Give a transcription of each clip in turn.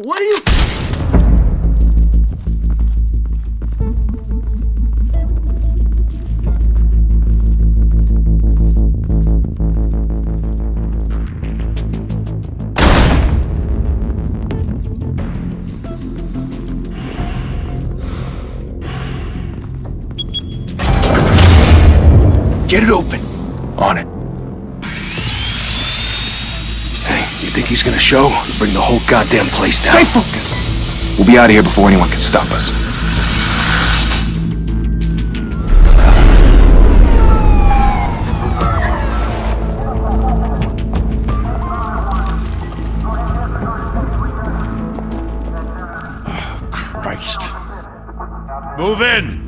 What are you... Get it open. On it. Hey, you think he's gonna show? Bring the whole goddamn place down. Stay focused. We'll be out of here before anyone can stop us. Oh, Christ. Move in!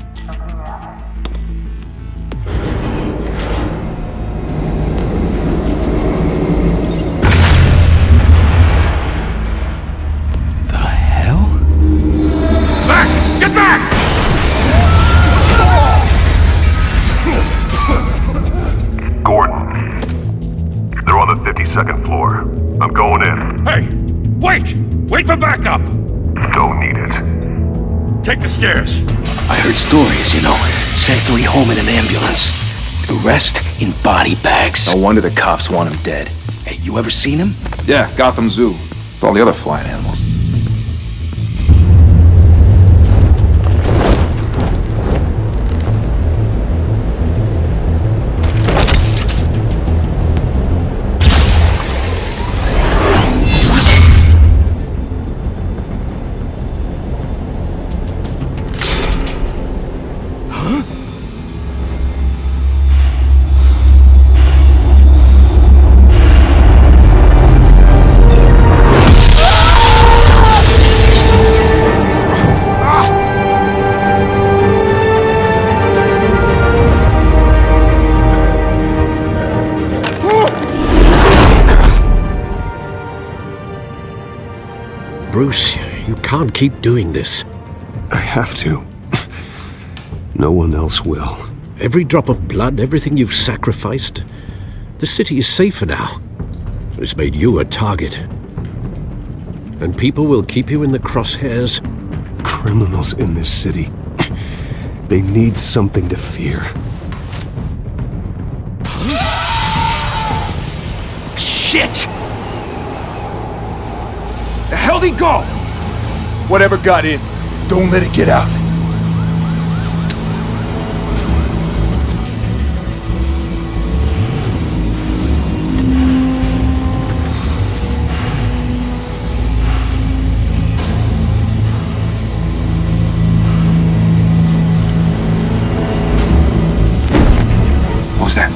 Get back! Gordon, they're on the 52nd floor. I'm going in. Hey! Wait! Wait for backup! Don't need it. Take the stairs. I heard stories, you know. Sent 3 home in an ambulance. The rest in body bags. No wonder the cops want him dead. Hey, you ever seen him? Yeah, Gotham Zoo. With all the other flying animals. Bruce, you can't keep doing this. I have to. No one else will. Every drop of blood, everything you've sacrificed. The city is safer now. It's made you a target. And people will keep you in the crosshairs. Criminals in this city. They need something to fear. Shit! The hell'd he go? Whatever got in, don't let it get out. What was that?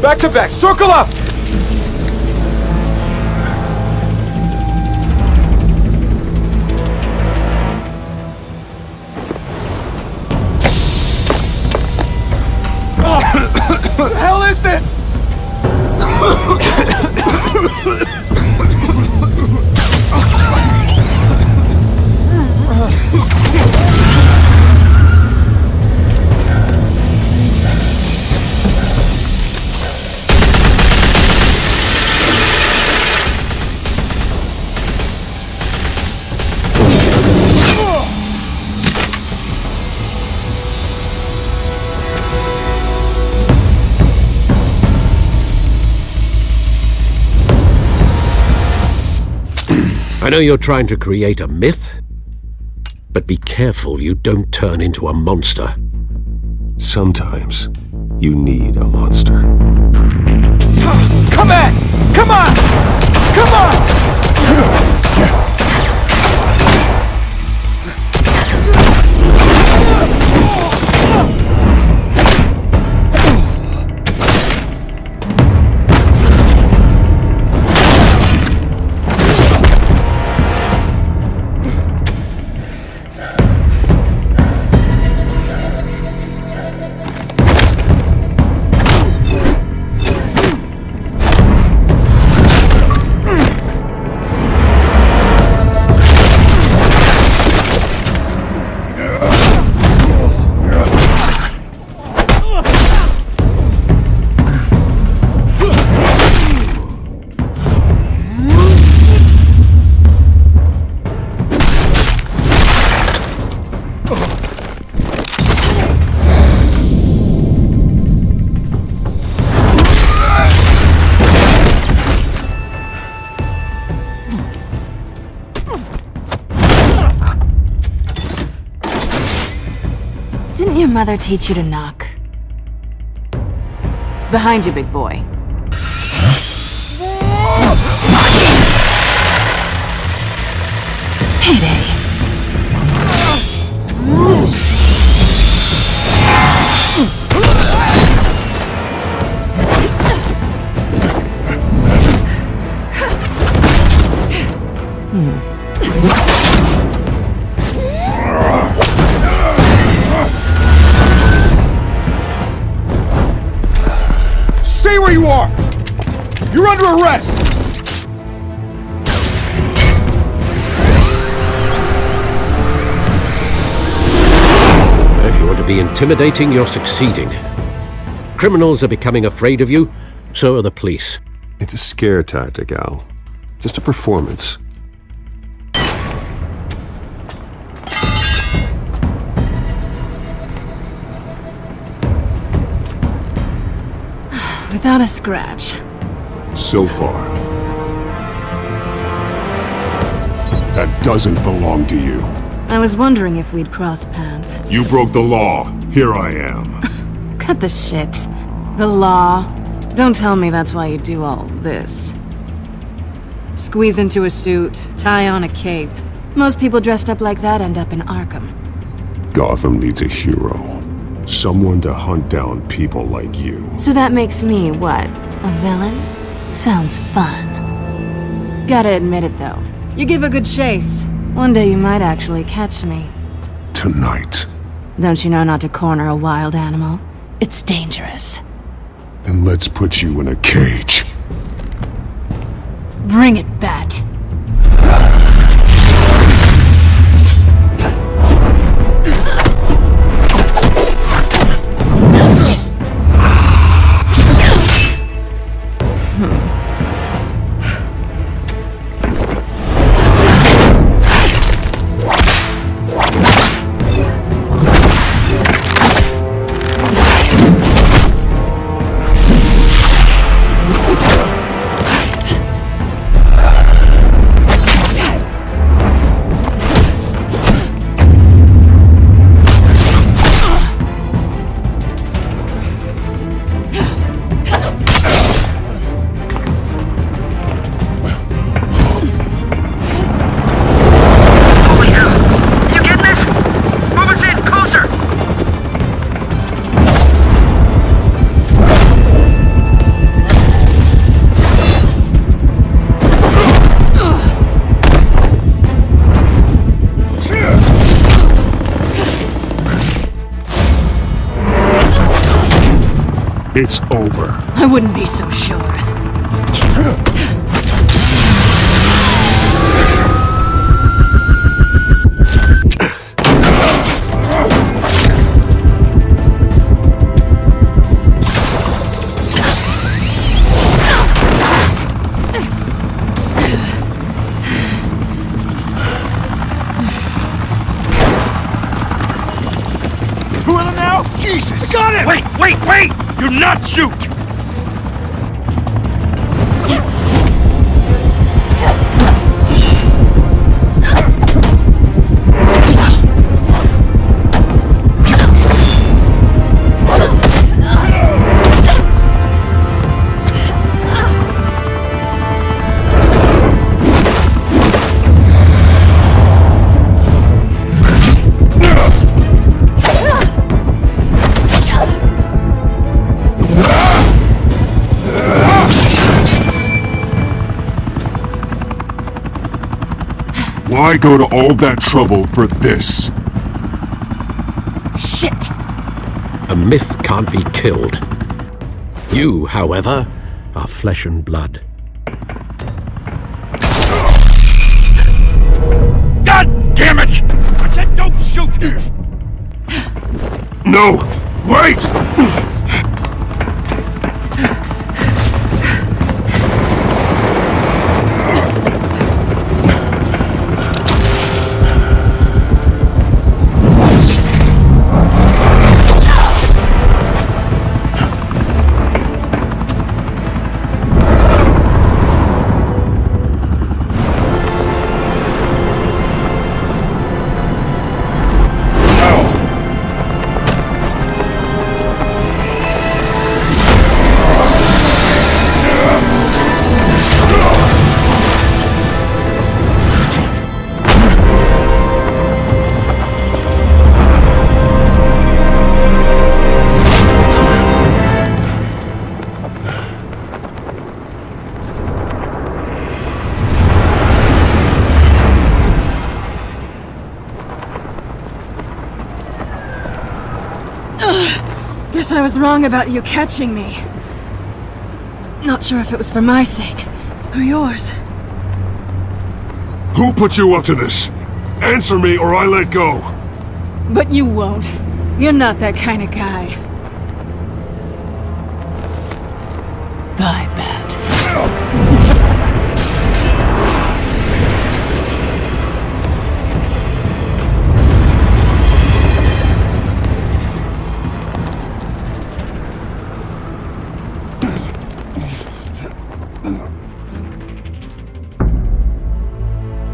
Back to back, circle up! What the hell is this? I know you're trying to create a myth, but be careful you don't turn into a monster. Sometimes you need a monster. Come on! Come on! Come on! Didn't your mother teach you to knock? Behind you, big boy. Payday. Stay where you are! You're under arrest! If you want to be intimidating, you're succeeding. Criminals are becoming afraid of you, so are the police. It's a scare tactic, Al. Just a performance. Without a scratch. So far. That doesn't belong to you. I was wondering if we'd cross paths. You broke the law. Here I am. Cut the shit. The law. Don't tell me that's why you do all this. Squeeze into a suit, tie on a cape. Most people dressed up like that end up in Arkham. Gotham needs a hero. Someone to hunt down people like you. So that makes me, what, a villain? Sounds fun. Gotta admit it, though. You give a good chase. One day you might actually catch me. Tonight. Don't you know not to corner a wild animal? It's dangerous. Then let's put you in a cage. Bring it, Bat. It's over. I wouldn't be so sure. Two of them now? Jesus! Got him! Wait! Do not shoot! Why go to all that trouble for this? Shit! A myth can't be killed. You, however, are flesh and blood. God damn it! I said don't shoot! No! Wait! Guess I was wrong about you catching me. Not sure if it was for my sake or yours. Who put you up to this? Answer me or I let go. But you won't. You're not that kind of guy. Bye, Bat.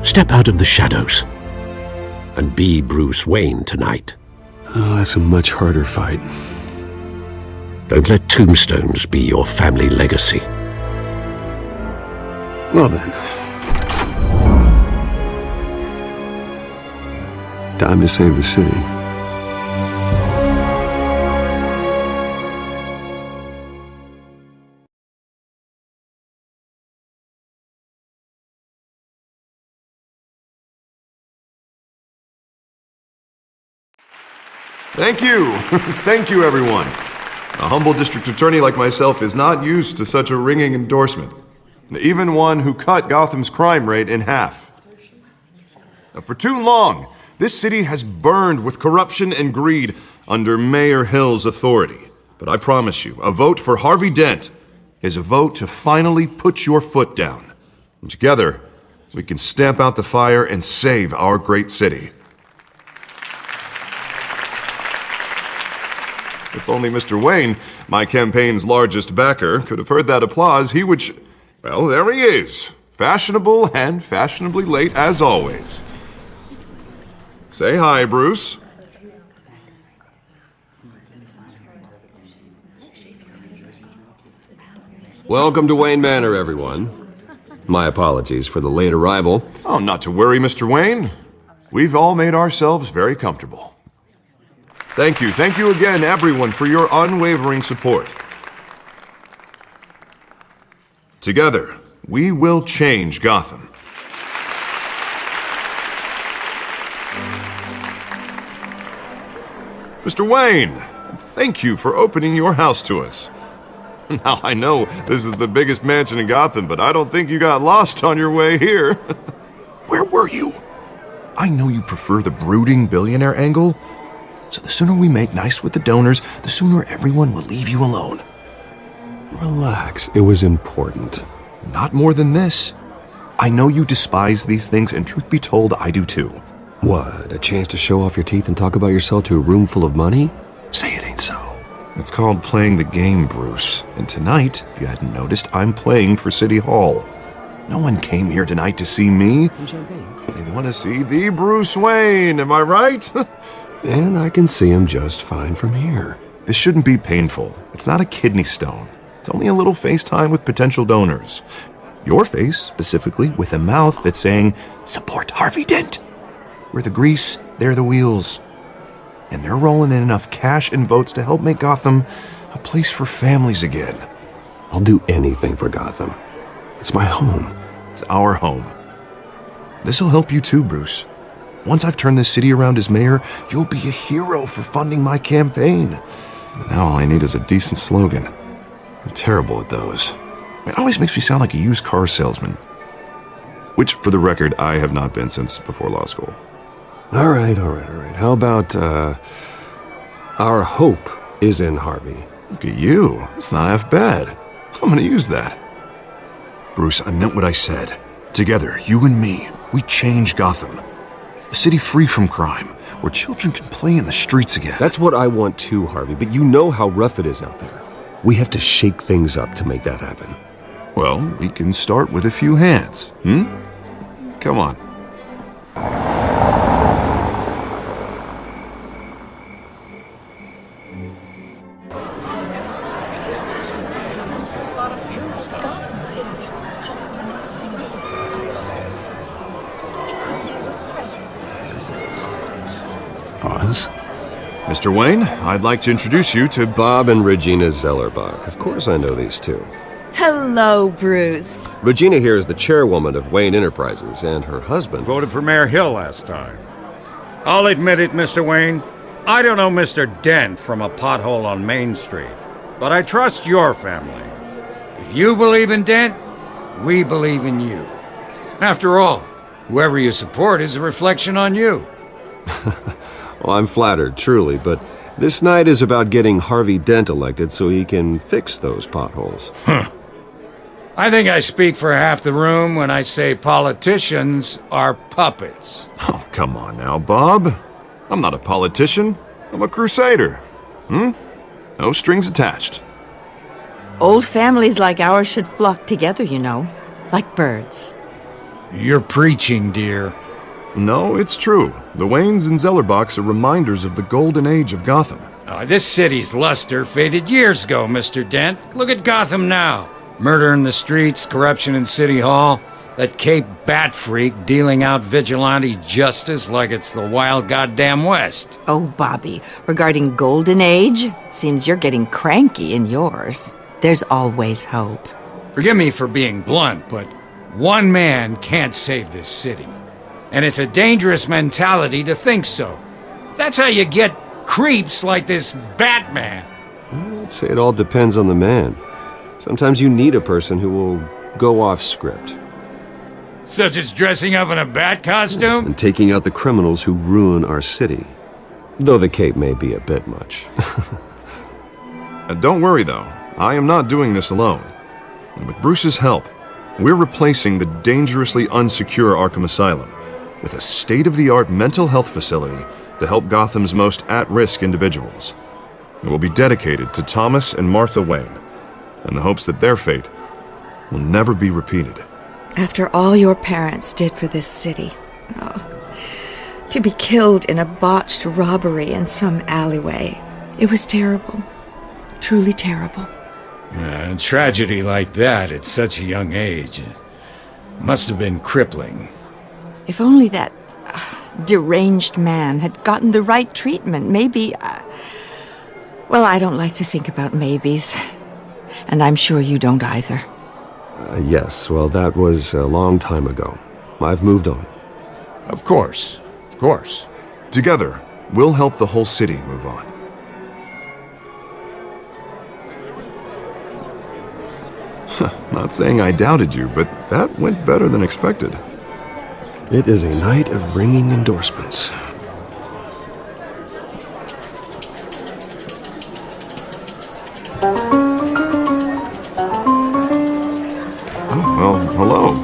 Step out of the shadows and be Bruce Wayne tonight. Oh, that's a much harder fight. Don't let tombstones be your family legacy. Well then. Time to save the city. Thank you. Thank you, everyone. A humble district attorney like myself is not used to such a ringing endorsement. Even one who cut Gotham's crime rate in half. Now, for too long, this city has burned with corruption and greed under Mayor Hill's authority. But I promise you, a vote for Harvey Dent is a vote to finally put your foot down. And together, we can stamp out the fire and save our great city. If only Mr. Wayne, my campaign's largest backer, could have heard that applause, he would well, there he is. Fashionable and fashionably late as always. Say hi, Bruce. Welcome to Wayne Manor, everyone. My apologies for the late arrival. Oh, not to worry, Mr. Wayne. We've all made ourselves very comfortable. Thank you again, everyone, for your unwavering support. Together, we will change Gotham. Mr. Wayne, thank you for opening your house to us. Now, I know this is the biggest mansion in Gotham, but I don't think you got lost on your way here. Where were you? I know you prefer the brooding billionaire angle, so the sooner we make nice with the donors, the sooner everyone will leave you alone. Relax, it was important. Not more than this. I know you despise these things, and truth be told, I do too. What, a chance to show off your teeth and talk about yourself to a room full of money? Say it ain't so. It's called playing the game, Bruce. And tonight, if you hadn't noticed, I'm playing for City Hall. No one came here tonight to see me. Some champagne. They want to see the Bruce Wayne, am I right? And I can see him just fine from here. This shouldn't be painful. It's not a kidney stone. It's only a little FaceTime with potential donors. Your face, specifically, with a mouth that's saying, support Harvey Dent. We're the grease, they're the wheels. And they're rolling in enough cash and votes to help make Gotham a place for families again. I'll do anything for Gotham. It's my home. It's our home. This'll help you too, Bruce. Once I've turned this city around as mayor, you'll be a hero for funding my campaign. Now all I need is a decent slogan. I'm terrible at those. It always makes me sound like a used car salesman. Which, for the record, I have not been since before law school. All right. How about, our hope is in Harvey? Look at you. It's not half bad. I'm gonna use that. Bruce, I meant what I said. Together, you and me, we change Gotham. A city free from crime, where children can play in the streets again. That's what I want too, Harvey, but you know how rough it is out there. We have to shake things up to make that happen. Well, we can start with a few hands, Come on. Pause. Mr. Wayne, I'd like to introduce you to Bob and Regina Zellerbach. Of course I know these two. Hello, Bruce. Regina here is the chairwoman of Wayne Enterprises, and her husband... Voted for Mayor Hill last time. I'll admit it, Mr. Wayne. I don't know Mr. Dent from a pothole on Main Street, but I trust your family. If you believe in Dent, we believe in you. After all, whoever you support is a reflection on you. Well, I'm flattered, truly, but this night is about getting Harvey Dent elected so he can fix those potholes. I think I speak for half the room when I say politicians are puppets. Oh, come on now, Bob. I'm not a politician. I'm a crusader. No strings attached. Old families like ours should flock together, you know, like birds. You're preaching, dear. No, it's true. The Waynes and Zellerbachs are reminders of the golden age of Gotham. This city's luster faded years ago, Mr. Dent. Look at Gotham now. Murder in the streets, corruption in City Hall, that Cape Bat freak dealing out vigilante justice like it's the wild goddamn West. Oh, Bobby, regarding Golden Age, seems you're getting cranky in yours. There's always hope. Forgive me for being blunt, but one man can't save this city. And it's a dangerous mentality to think so. That's how you get creeps like this Batman. I'd say it all depends on the man. Sometimes you need a person who will go off script. Such as dressing up in a bat costume? And taking out the criminals who ruin our city. Though the cape may be a bit much. Don't worry, though. I am not doing this alone. And with Bruce's help, we're replacing the dangerously unsecure Arkham Asylum with a state-of-the-art mental health facility to help Gotham's most at-risk individuals. It will be dedicated to Thomas and Martha Wayne, in the hopes that their fate will never be repeated. After all your parents did for this city, to be killed in a botched robbery in some alleyway, it was terrible. Truly terrible. A tragedy like that at such a young age must have been crippling. If only that deranged man had gotten the right treatment, maybe... well, I don't like to think about maybes. And I'm sure you don't either. Yes, well, that was a long time ago. I've moved on. Of course. Of course. Together, we'll help the whole city move on. Not saying I doubted you, but that went better than expected. It is a night of ringing endorsements. Well, hello.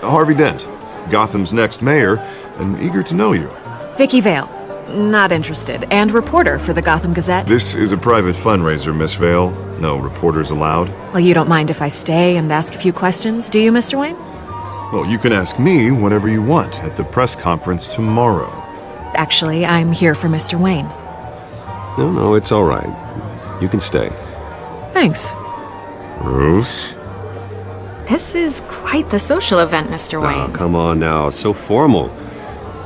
Harvey Dent, Gotham's next mayor, and eager to know you. Vicky Vale. Not interested. And reporter for the Gotham Gazette. This is a private fundraiser, Miss Vale. No reporters allowed. Well, you don't mind if I stay and ask a few questions, do you, Mr. Wayne? Well, you can ask me whatever you want at the press conference tomorrow. Actually, I'm here for Mr. Wayne. No, it's all right. You can stay. Thanks. Bruce? This is quite the social event, Mr. Wayne. Oh, come on now. It's so formal.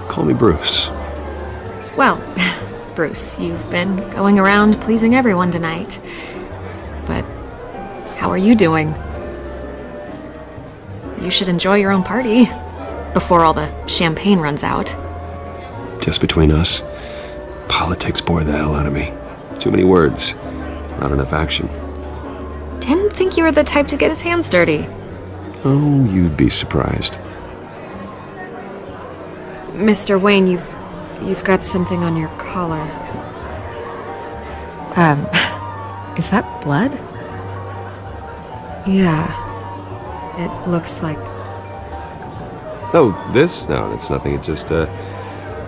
Call me Bruce. Well, Bruce, you've been going around pleasing everyone tonight. But how are you doing? You should enjoy your own party before all the champagne runs out. Just between us, politics bore the hell out of me. Too many words, not enough action. Didn't think you were the type to get his hands dirty. Oh, you'd be surprised. Mr. Wayne, you've got something on your collar. Is that blood? Yeah. It looks like... Oh, this? No, it's nothing. It just,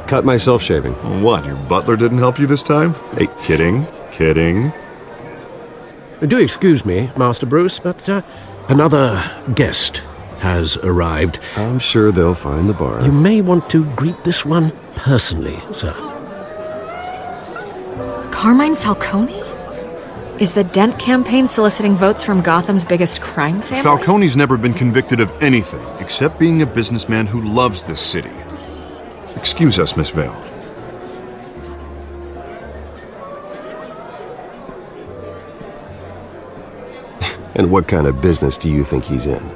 cut myself shaving. What, your butler didn't help you this time? Hey, kidding. Do excuse me, Master Bruce, but another guest has arrived. I'm sure they'll find the bar. You may want to greet this one personally, sir. Carmine Falcone? Is the Dent campaign soliciting votes from Gotham's biggest crime family? Falcone's never been convicted of anything except being a businessman who loves this city. Excuse us, Miss Vale. And what kind of business do you think he's in?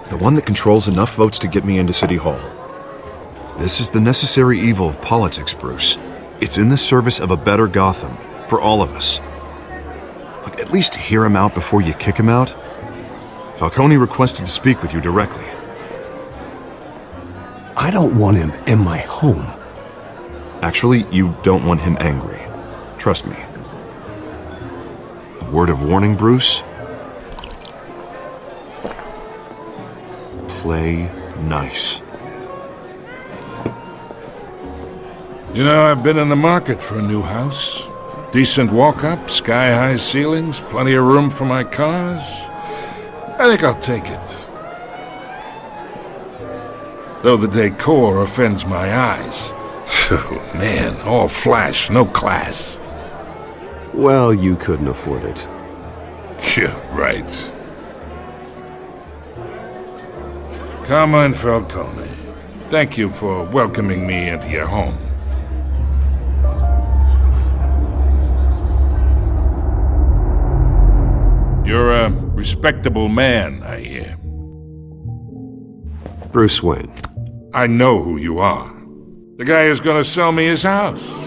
The one that controls enough votes to get me into City Hall. This is the necessary evil of politics, Bruce. It's in the service of a better Gotham, for all of us. Look, at least hear him out before you kick him out. Falcone requested to speak with you directly. I don't want him in my home. Actually, you don't want him angry. Trust me. A word of warning, Bruce. Play nice. You know, I've been in the market for a new house. Decent walk-up, sky-high ceilings, plenty of room for my cars. I think I'll take it. Though the decor offends my eyes. Oh, man, all flash, no class. Well, you couldn't afford it. Yeah, right. Carmine Falcone, thank you for welcoming me into your home. You're a respectable man, I hear. Bruce Wayne. I know who you are. The guy who's gonna sell me his house.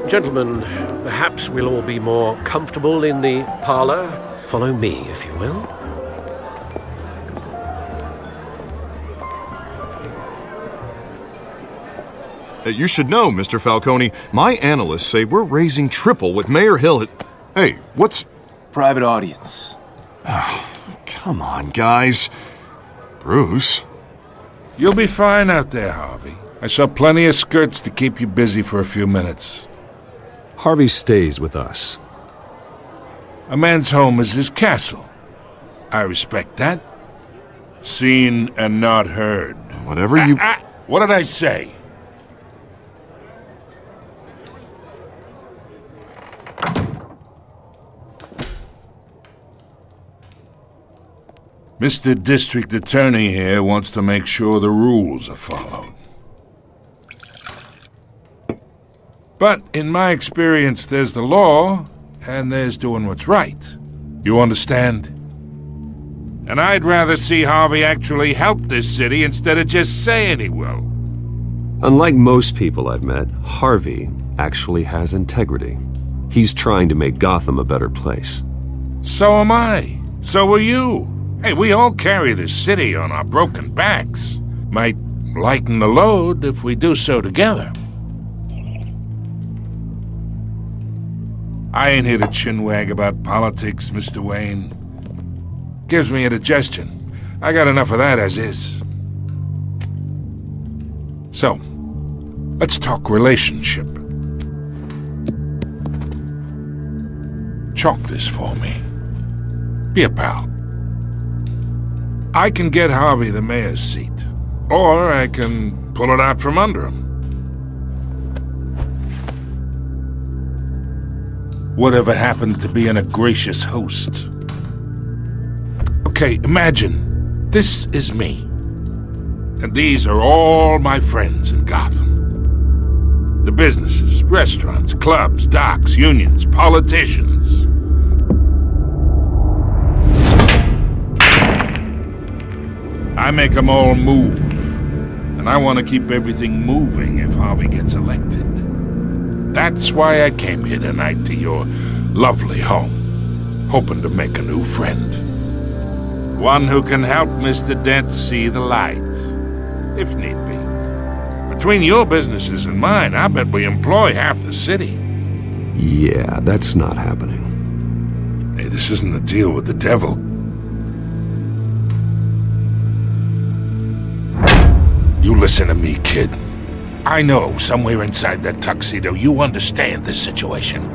Gentlemen, perhaps we'll all be more comfortable in the parlor. Follow me, if you will. You should know, Mr. Falcone, my analysts say we're raising triple what Mayor Hill has... Hey, what's... Private audience. Oh, come on, guys. Bruce? You'll be fine out there, Harvey. I saw plenty of skirts to keep you busy for a few minutes. Harvey stays with us. A man's home is his castle. I respect that. Seen and not heard. Whatever you... What did I say? Mr. District Attorney here wants to make sure the rules are followed. But in my experience, there's the law, and there's doing what's right. You understand? And I'd rather see Harvey actually help this city instead of just saying he will. Unlike most people I've met, Harvey actually has integrity. He's trying to make Gotham a better place. So am I. So are you. Hey, we all carry this city on our broken backs. Might lighten the load if we do so together. I ain't here to chinwag about politics, Mr. Wayne. Gives me indigestion. I got enough of that as is. So, let's talk relationship. Chalk this for me. Be a pal. I can get Harvey the mayor's seat, or I can pull it out from under him. Whatever happened to being a gracious host? Okay, imagine, this is me. And these are all my friends in Gotham. The businesses, restaurants, clubs, docks, unions, politicians. I make them all move. And I want to keep everything moving if Harvey gets elected. That's why I came here tonight to your lovely home, hoping to make a new friend. One who can help Mr. Dent see the light, if need be. Between your businesses and mine, I bet we employ half the city. Yeah, that's not happening. Hey, this isn't a deal with the devil. You listen to me, kid. I know somewhere inside that tuxedo you understand this situation.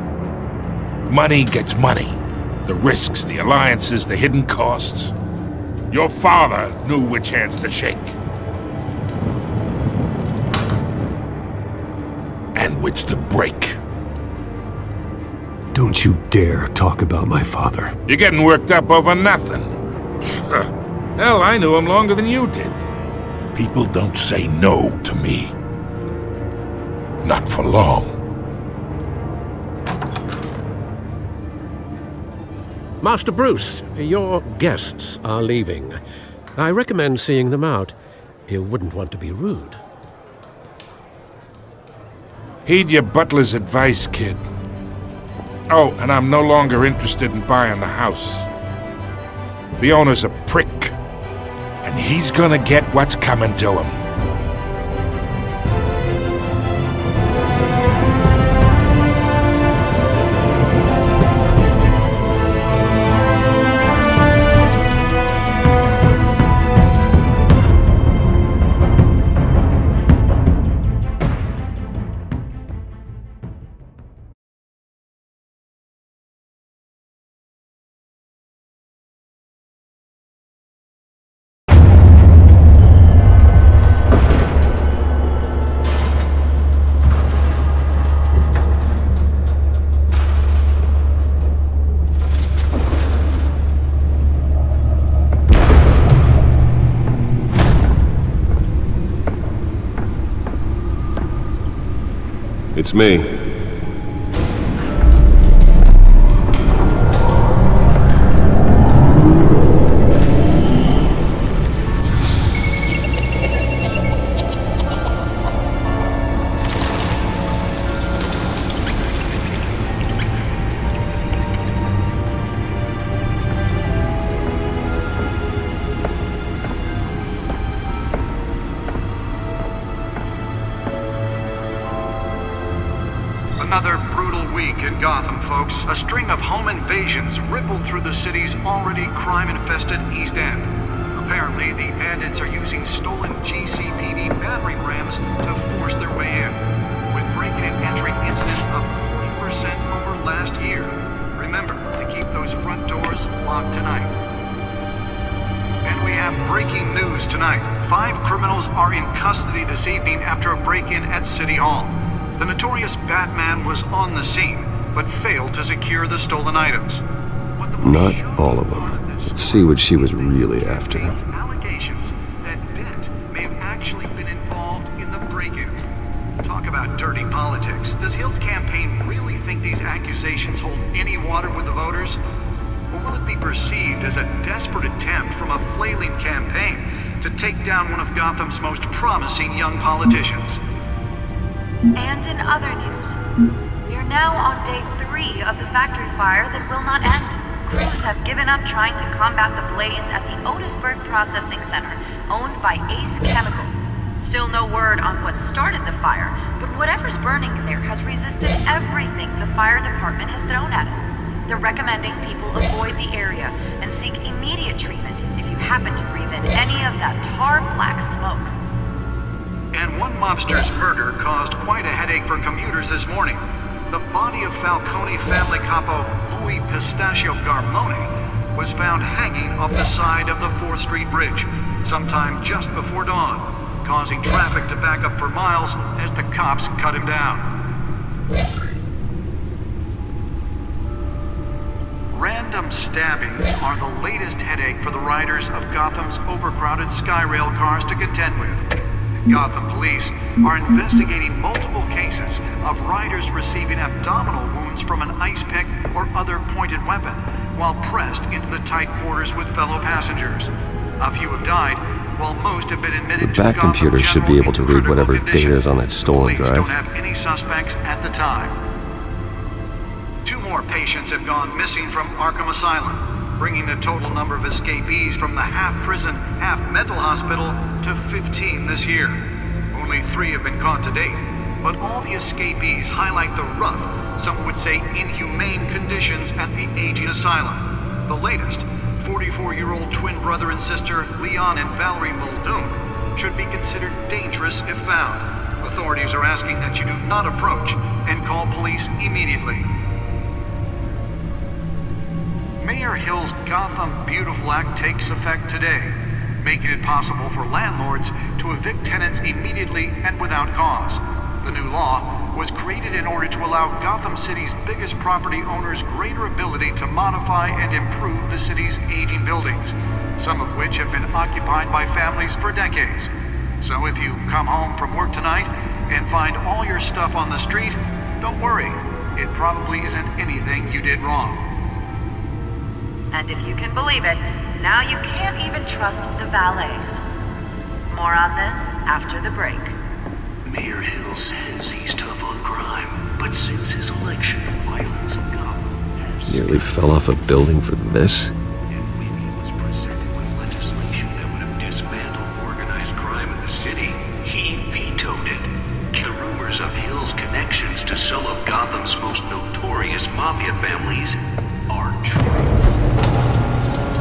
Money gets money. The risks, the alliances, the hidden costs. Your father knew which hands to shake. And which to break. Don't you dare talk about my father. You're getting worked up over nothing. Hell, I knew him longer than you did. People don't say no to me. Not for long. Master Bruce, your guests are leaving. I recommend seeing them out. You wouldn't want to be rude. Heed your butler's advice, kid. Oh, and I'm no longer interested in buying the house. The owner's a prick, and he's gonna get what's coming to him. It's me. Another brutal week in Gotham, folks. A string of home invasions rippled through the city's already crime-infested East End. Apparently, the bandits are using stolen GCPD battering rams to force their way in, with breaking and entering incidents up 40% over last year. Remember to keep those front doors locked tonight. And we have breaking news tonight. 5 criminals are in custody this evening after a break-in at City Hall. The notorious Batman was on the scene, but failed to secure the stolen items. Not all of them. Let's see what she was really after. Allegations that Dent may have actually been involved in the break-in. Talk about dirty politics. Does Hill's campaign really think these accusations hold any water with the voters? Or will it be perceived as a desperate attempt from a flailing campaign to take down one of Gotham's most promising young politicians? And in other news, we are now on day 3 of the factory fire that will not end. Crews have given up trying to combat the blaze at the Otisburg Processing Center, owned by Ace Chemical. Still no word on what started the fire, but whatever's burning in there has resisted everything the fire department has thrown at it. They're recommending people avoid the area and seek immediate treatment if you happen to breathe in any of that tar black smoke. And one mobster's murder caused quite a headache for commuters this morning. The body of Falcone family capo Louis Pistachio Garmone was found hanging off the side of the 4th Street Bridge sometime just before dawn, causing traffic to back up for miles as the cops cut him down. Random stabbings are the latest headache for the riders of Gotham's overcrowded Skyrail cars to contend with. Gotham police are investigating multiple cases of riders receiving abdominal wounds from an ice pick or other pointed weapon while pressed into the tight quarters with fellow passengers. A few have died, while most have been admitted The to back Gotham computer should be General able to in read critical whatever condition. data is on that stolen Police drive. don't have any suspects at the time. 2 more patients have gone missing from Arkham Asylum, bringing the total number of escapees from the half-prison, half-mental hospital to 15 this year. Only 3 have been caught to date, but all the escapees highlight the rough, some would say inhumane conditions at the aging asylum. The latest, 44-year-old twin brother and sister Leon and Valerie Muldoon, should be considered dangerous if found. Authorities are asking that you do not approach and call police immediately. Mayor Hill's Gotham Beautiful Act takes effect today, making it possible for landlords to evict tenants immediately and without cause. The new law was created in order to allow Gotham City's biggest property owners greater ability to modify and improve the city's aging buildings, some of which have been occupied by families for decades. So if you come home from work tonight and find all your stuff on the street, don't worry. It probably isn't anything you did wrong. And if you can believe it, now you can't even trust the valets. More on this after the break. Mayor Hill says he's tough on crime, but since his election, violence in Gotham has... Nearly fell off a building for this? And when he was presented with legislation that would have dismantled organized crime in the city, he vetoed it. The rumors of Hill's connections to some of Gotham's most notorious mafia families are true.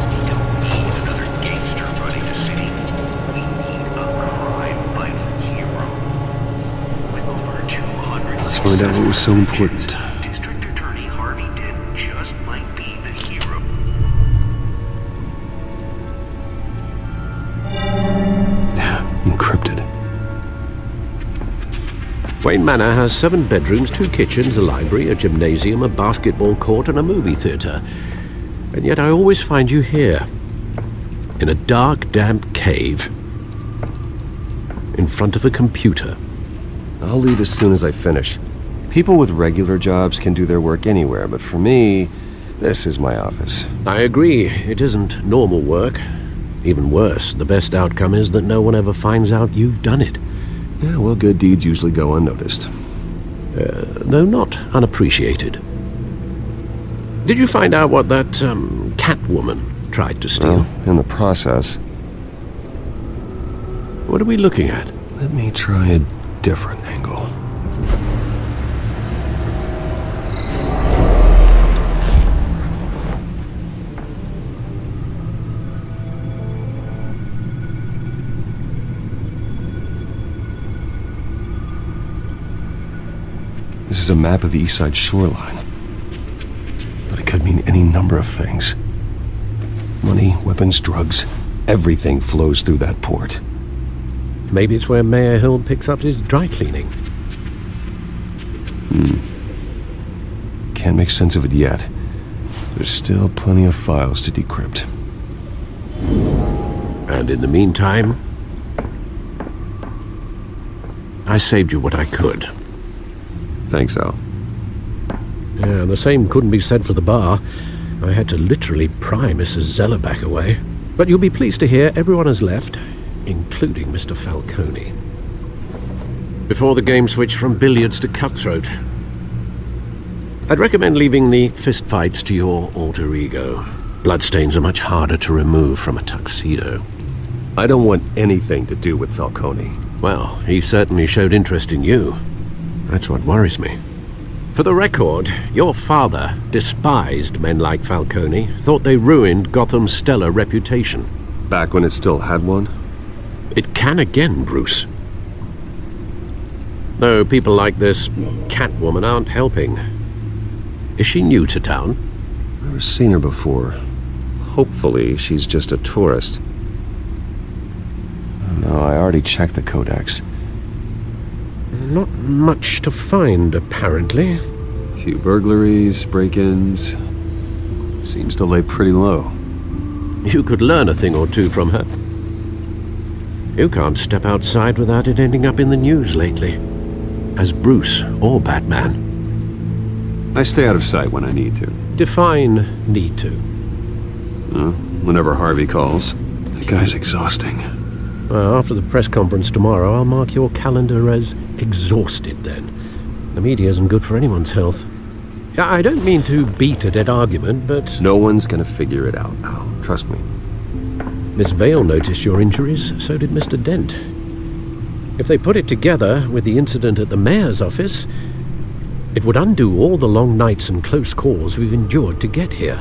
We don't need another gangster running the city. We need a crime-fighting hero. With over 200... Let's find out what was so important. District Attorney Harvey Dent just might be the hero. Encrypted. Wayne Manor has 7 bedrooms, 2 kitchens, a library, a gymnasium, a basketball court, and a movie theatre. And yet I always find you here, in a dark, damp cave, in front of a computer. I'll leave as soon as I finish. People with regular jobs can do their work anywhere, but for me, this is my office. I agree, it isn't normal work. Even worse, the best outcome is that no one ever finds out you've done it. Yeah, well, good deeds usually go unnoticed. Though not unappreciated. Did you find out what that, Catwoman tried to steal? Well, in the process. What are we looking at? Let me try a different angle. This is a map of the East Side shoreline. But it could mean any number of things. Money, weapons, drugs, everything flows through that port. Maybe it's where Mayor Hill picks up his dry cleaning. Can't make sense of it yet. There's still plenty of files to decrypt. And in the meantime, I saved you what I could. Thanks, Al. Yeah, the same couldn't be said for the bar. I had to literally pry Mrs. Zeller back away. But you'll be pleased to hear everyone has left, including Mr. Falcone. Before the game switched from billiards to cutthroat. I'd recommend leaving the fistfights to your alter ego. Bloodstains are much harder to remove from a tuxedo. I don't want anything to do with Falcone. Well, he certainly showed interest in you. That's what worries me. For the record, your father despised men like Falcone, thought they ruined Gotham's stellar reputation. Back when it still had one? It can again, Bruce. Though people like this Catwoman aren't helping. Is she new to town? Never seen her before. Hopefully, she's just a tourist. No, I already checked the codex. Not much to find, apparently. Few burglaries, break-ins. Seems to lay pretty low. You could learn a thing or two from her. You can't step outside without it ending up in the news lately. As Bruce or Batman. I stay out of sight when I need to. Define need to. Whenever Harvey calls. That guy's exhausting. Well, after the press conference tomorrow, I'll mark your calendar as exhausted then. The media isn't good for anyone's health. I don't mean to beat a dead argument, but... No one's gonna figure it out, Al. Trust me. Miss Vale noticed your injuries, so did Mr. Dent. If they put it together with the incident at the mayor's office, it would undo all the long nights and close calls we've endured to get here.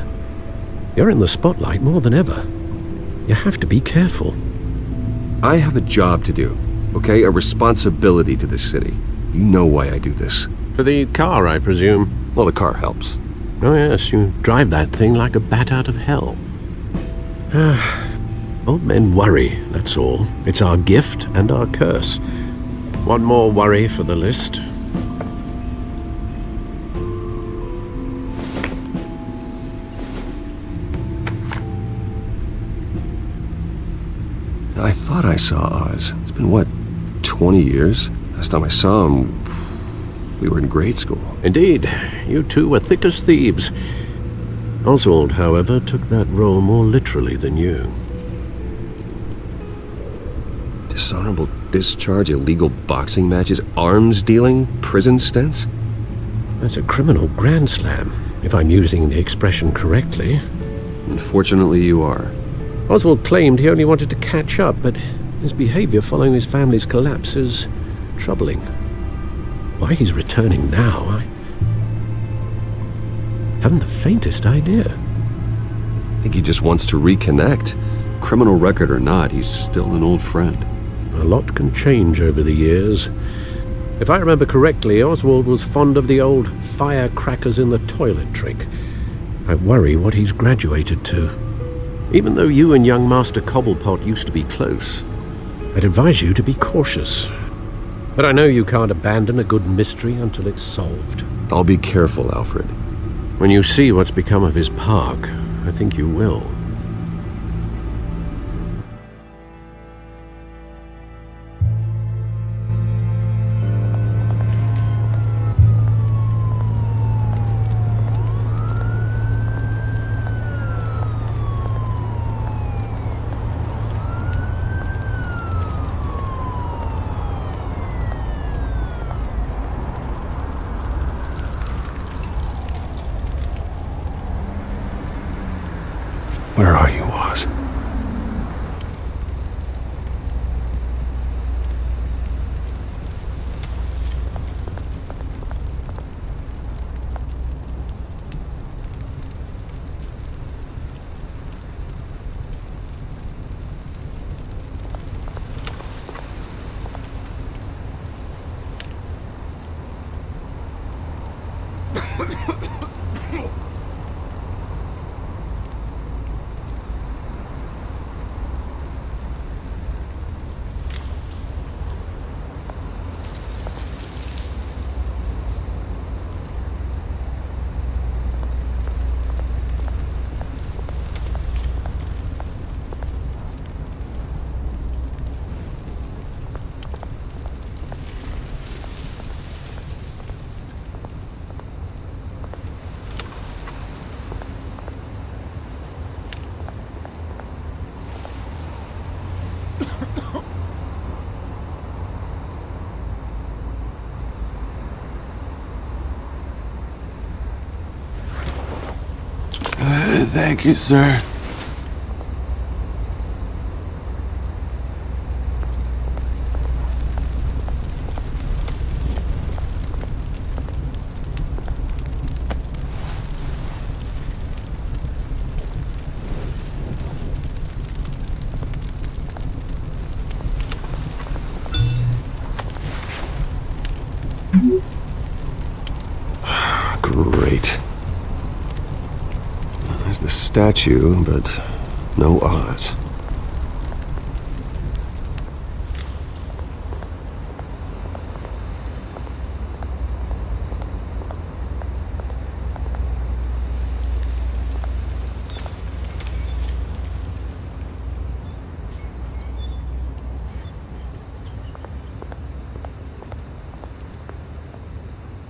You're in the spotlight more than ever. You have to be careful. I have a job to do, okay? A responsibility to this city. You know why I do this. For the car, I presume? Well, the car helps. Oh yes, you drive that thing like a bat out of hell. Old men worry, that's all. It's our gift and our curse. One more worry for the list. I thought I saw Oz. It's been, what, 20 years? Last time I saw him, we were in grade school. Indeed. You two were thick as thieves. Oswald, however, took that role more literally than you. Dishonorable discharge, illegal boxing matches, arms dealing, prison stints? That's a criminal grand slam, if I'm using the expression correctly. Unfortunately, you are. Oswald claimed he only wanted to catch up, but his behavior following his family's collapse is troubling. Why he's returning now, I haven't the faintest idea. I think he just wants to reconnect. Criminal record or not, he's still an old friend. A lot can change over the years. If I remember correctly, Oswald was fond of the old firecrackers in the toilet trick. I worry what he's graduated to. Even though you and young Master Cobblepot used to be close, I'd advise you to be cautious. But I know you can't abandon a good mystery until it's solved. I'll be careful, Alfred. When you see what's become of his park, I think you will. Where are you, Oz? Thank you, sir. Great. There's the statue, but no Oz.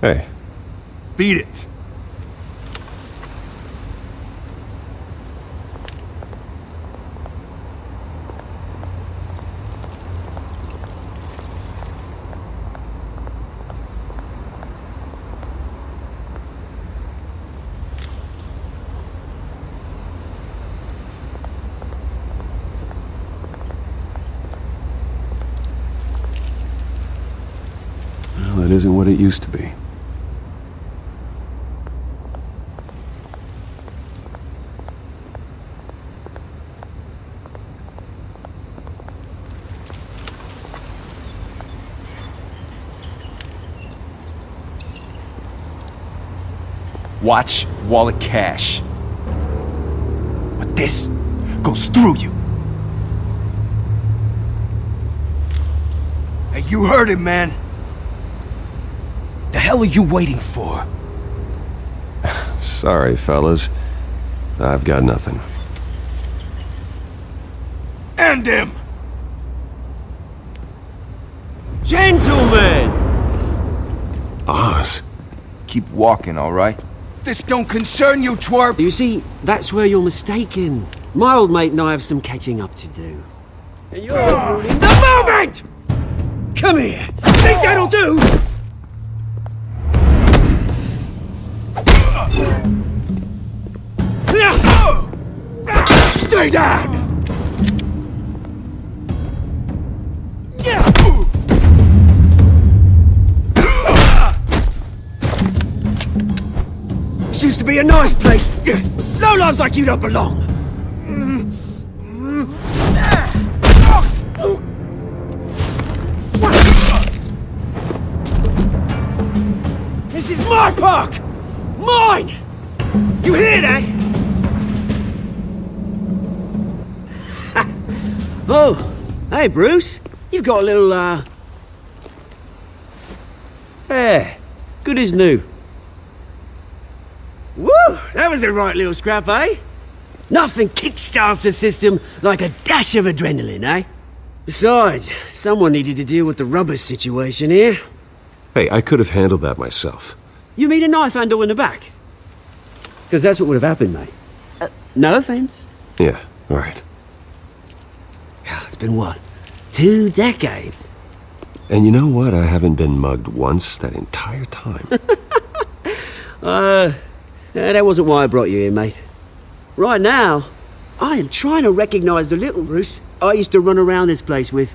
Hey. Beat it. Well, it isn't what it used to be. Watch wallet cash. But this goes through you. Hey, you heard him, man. The hell are you waiting for? Sorry, fellas. I've got nothing. End him! Gentlemen! Oz. Keep walking, all right? This don't concern you, twerp! You see, that's where you're mistaken. My old mate and I have some catching up to do. And you're ruining the moment! Come here! Think that'll do? Stay down! This used to be a nice place. Lowlifes like you don't belong. This is my park! Mine! You hear that? Oh, hey Bruce. You've got a little, Yeah, good as new. Woo! That was a right little scrap, eh? Nothing kickstarts the system like a dash of adrenaline, eh? Besides, someone needed to deal with the rubber situation here. Hey, I could have handled that myself. You mean a knife handle in the back? Because that's what would have happened, mate. No offense. Yeah, right. It's been what? 2 decades? And you know what? I haven't been mugged once that entire time. That wasn't why I brought you here, mate. Right now, I am trying to recognize the little Bruce I used to run around this place with.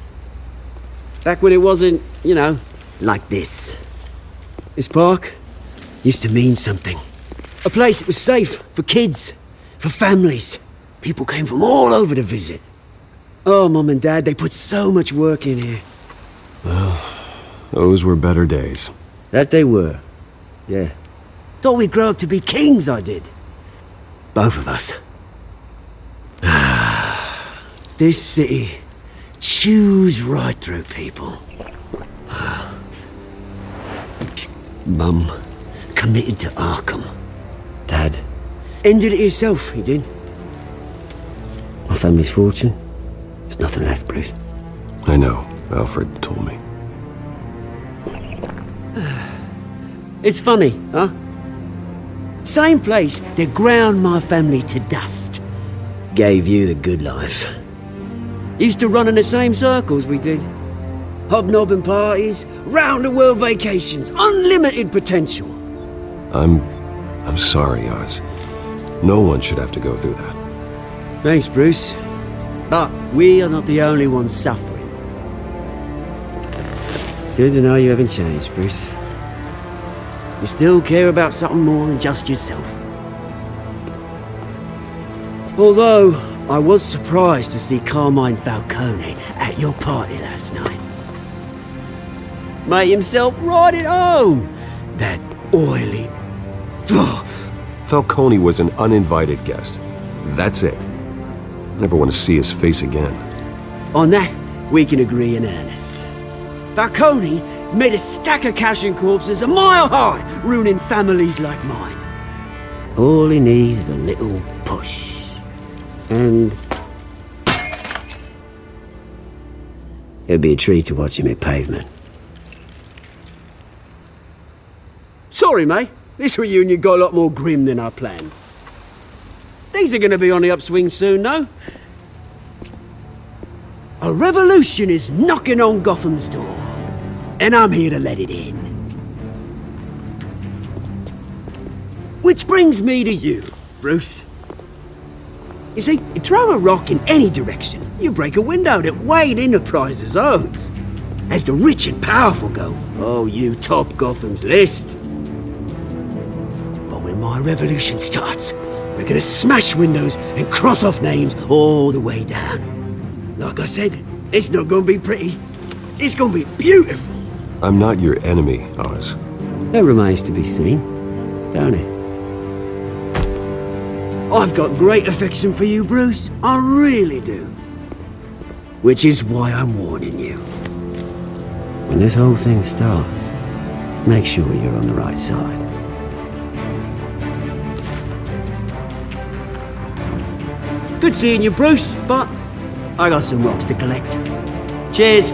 Back when it wasn't, you know, like this. This park used to mean something. A place that was safe for kids, for families. People came from all over to visit. Oh, Mum and Dad, they put so much work in here. Well, those were better days. That they were. Yeah. Thought we'd grow up to be kings, I did. Both of us. This city chews right through people. Mum committed to Arkham. Dad ended it himself, he did. My family's fortune. There's nothing left, Bruce. I know. Alfred told me. It's funny, huh? Same place that ground my family to dust. Gave you the good life. Used to run in the same circles we did. Hobnobbing parties, round-the-world vacations, unlimited potential. I'm sorry, Oz. No one should have to go through that. Thanks, Bruce. But we are not the only ones suffering. Good to know you haven't changed, Bruce. You still care about something more than just yourself. Although, I was surprised to see Carmine Falcone at your party last night. Made himself right at home. That oily... Falcone was an uninvited guest. That's it. Never want to see his face again. On that, we can agree in earnest. Falcone made a stack of cash and corpses a mile high, ruining families like mine. All he needs is a little push. And... it'd be a treat to watch him hit pavement. Sorry, mate. This reunion got a lot more grim than I planned. Things are gonna be on the upswing soon, though. A revolution is knocking on Gotham's door. And I'm here to let it in. Which brings me to you, Bruce. You see, you throw a rock in any direction, you break a window that Wayne Enterprises owns. As the rich and powerful go, oh, you top Gotham's list. But when my revolution starts, we're gonna smash windows and cross off names all the way down. Like I said, it's not gonna be pretty. It's gonna be beautiful. I'm not your enemy, Oz. That remains to be seen, don't it? I've got great affection for you, Bruce. I really do. Which is why I'm warning you. When this whole thing starts, make sure you're on the right side. Good seeing you, Bruce, but I got some rocks to collect. Cheers.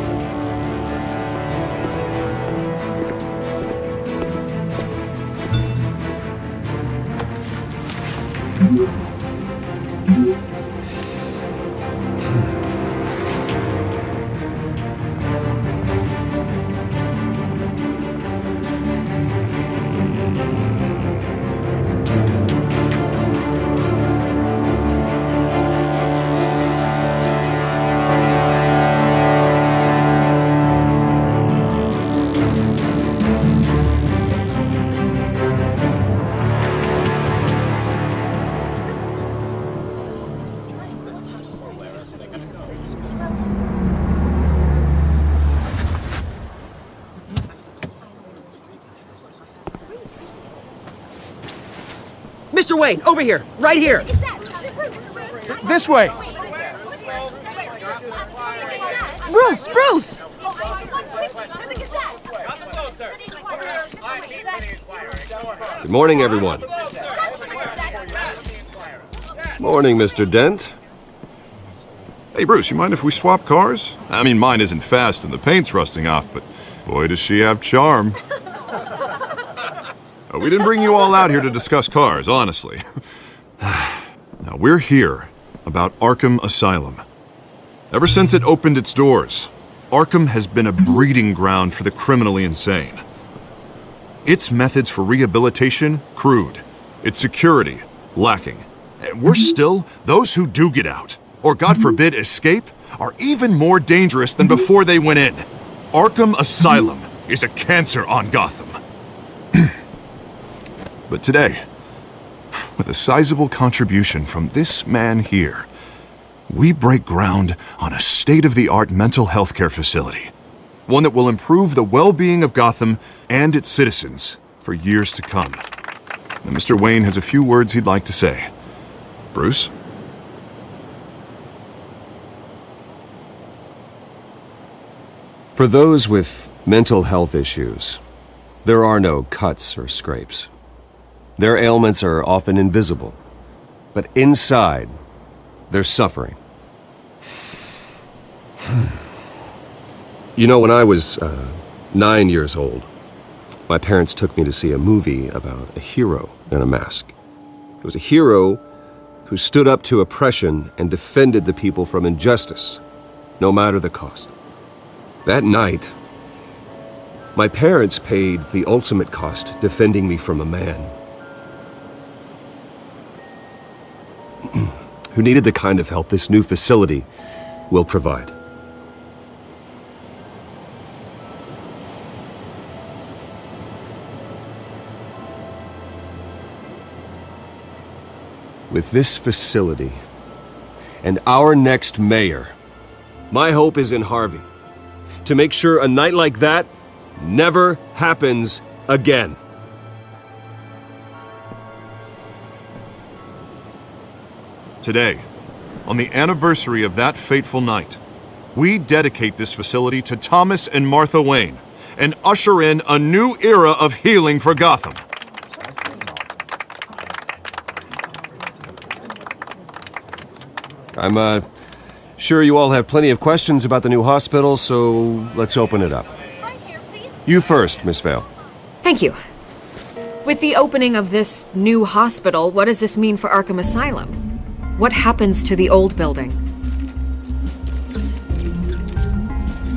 Mr. Wayne, over here, right here. This way! Bruce! Good morning, everyone. Morning, Mr. Dent. Hey, Bruce, you mind if we swap cars? I mean, mine isn't fast and the paint's rusting off, but boy, does she have charm. We didn't bring you all out here to discuss cars, honestly. Now, we're here about Arkham Asylum. Ever since it opened its doors, Arkham has been a breeding ground for the criminally insane. Its methods for rehabilitation, crude. Its security, lacking. And worse still, those who do get out, or God forbid escape, are even more dangerous than before they went in. Arkham Asylum is a cancer on Gotham. But today, with a sizable contribution from this man here, we break ground on a state-of-the-art mental health care facility. One that will improve the well-being of Gotham and its citizens for years to come. Now, Mr. Wayne has a few words he'd like to say. Bruce? For those with mental health issues, there are no cuts or scrapes. Their ailments are often invisible, but inside, they're suffering. You know, when I was 9 years old, my parents took me to see a movie about a hero in a mask. It was a hero who stood up to oppression and defended the people from injustice, no matter the cost. That night, my parents paid the ultimate cost defending me from a man who needed the kind of help this new facility will provide. With this facility and our next mayor, my hope is in Harvey, to make sure a night like that never happens again. Today, on the anniversary of that fateful night, we dedicate this facility to Thomas and Martha Wayne and usher in a new era of healing for Gotham. I'm sure you all have plenty of questions about the new hospital, so let's open it up. You first, Miss Vale. Thank you. With the opening of this new hospital, what does this mean for Arkham Asylum? What happens to the old building?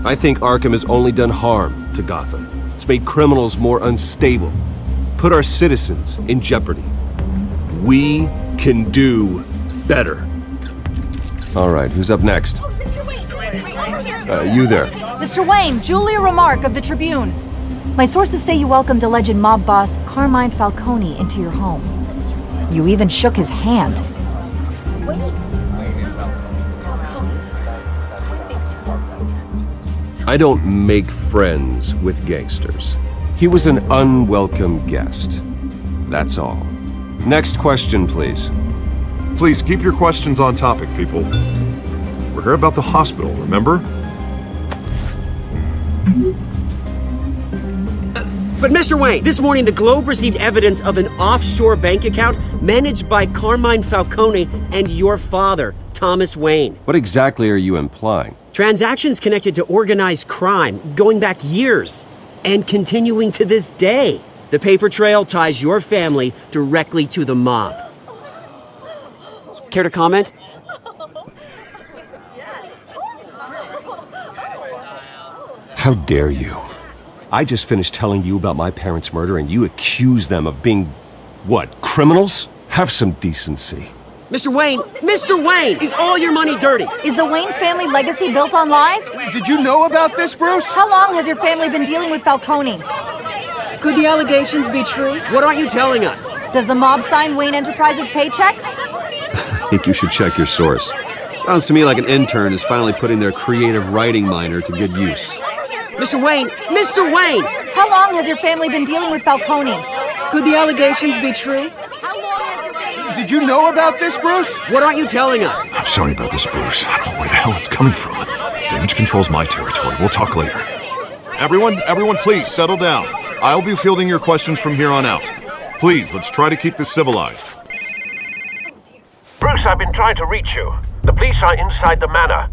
I think Arkham has only done harm to Gotham. It's made criminals more unstable, put our citizens in jeopardy. We can do better. All right, who's up next? You there. Mr. Wayne, Julia Remark of the Tribune. My sources say you welcomed alleged mob boss Carmine Falcone into your home. You even shook his hand. I don't make friends with gangsters. He was an unwelcome guest. That's all. Next question, please. Please keep your questions on topic, people. We're here about the hospital, remember? But Mr. Wayne, this morning the Globe received evidence of an offshore bank account managed by Carmine Falcone and your father, Thomas Wayne. What exactly are you implying? Transactions connected to organized crime going back years and continuing to this day. The paper trail ties your family directly to the mob. Care to comment? How dare you? I just finished telling you about my parents' murder and you accuse them of being, what, criminals? Have some decency. Mr. Wayne, is all your money dirty? Is the Wayne family legacy built on lies? Did you know about this, Bruce? How long has your family been dealing with Falcone? Could the allegations be true? What aren't you telling us? Does the mob sign Wayne Enterprises paychecks? I think you should check your source. Sounds to me like an intern is finally putting their creative writing minor to good use. Mr. Wayne! How long has your family been dealing with Falcone? Could the allegations be true? How long has your Did you know about this, Bruce? What aren't you telling us? I'm sorry about this, Bruce. I don't know where the hell it's coming from. Damage control's my territory. We'll talk later. Everyone, please, settle down. I'll be fielding your questions from here on out. Please, let's try to keep this civilized. Bruce, I've been trying to reach you. The police are inside the manor.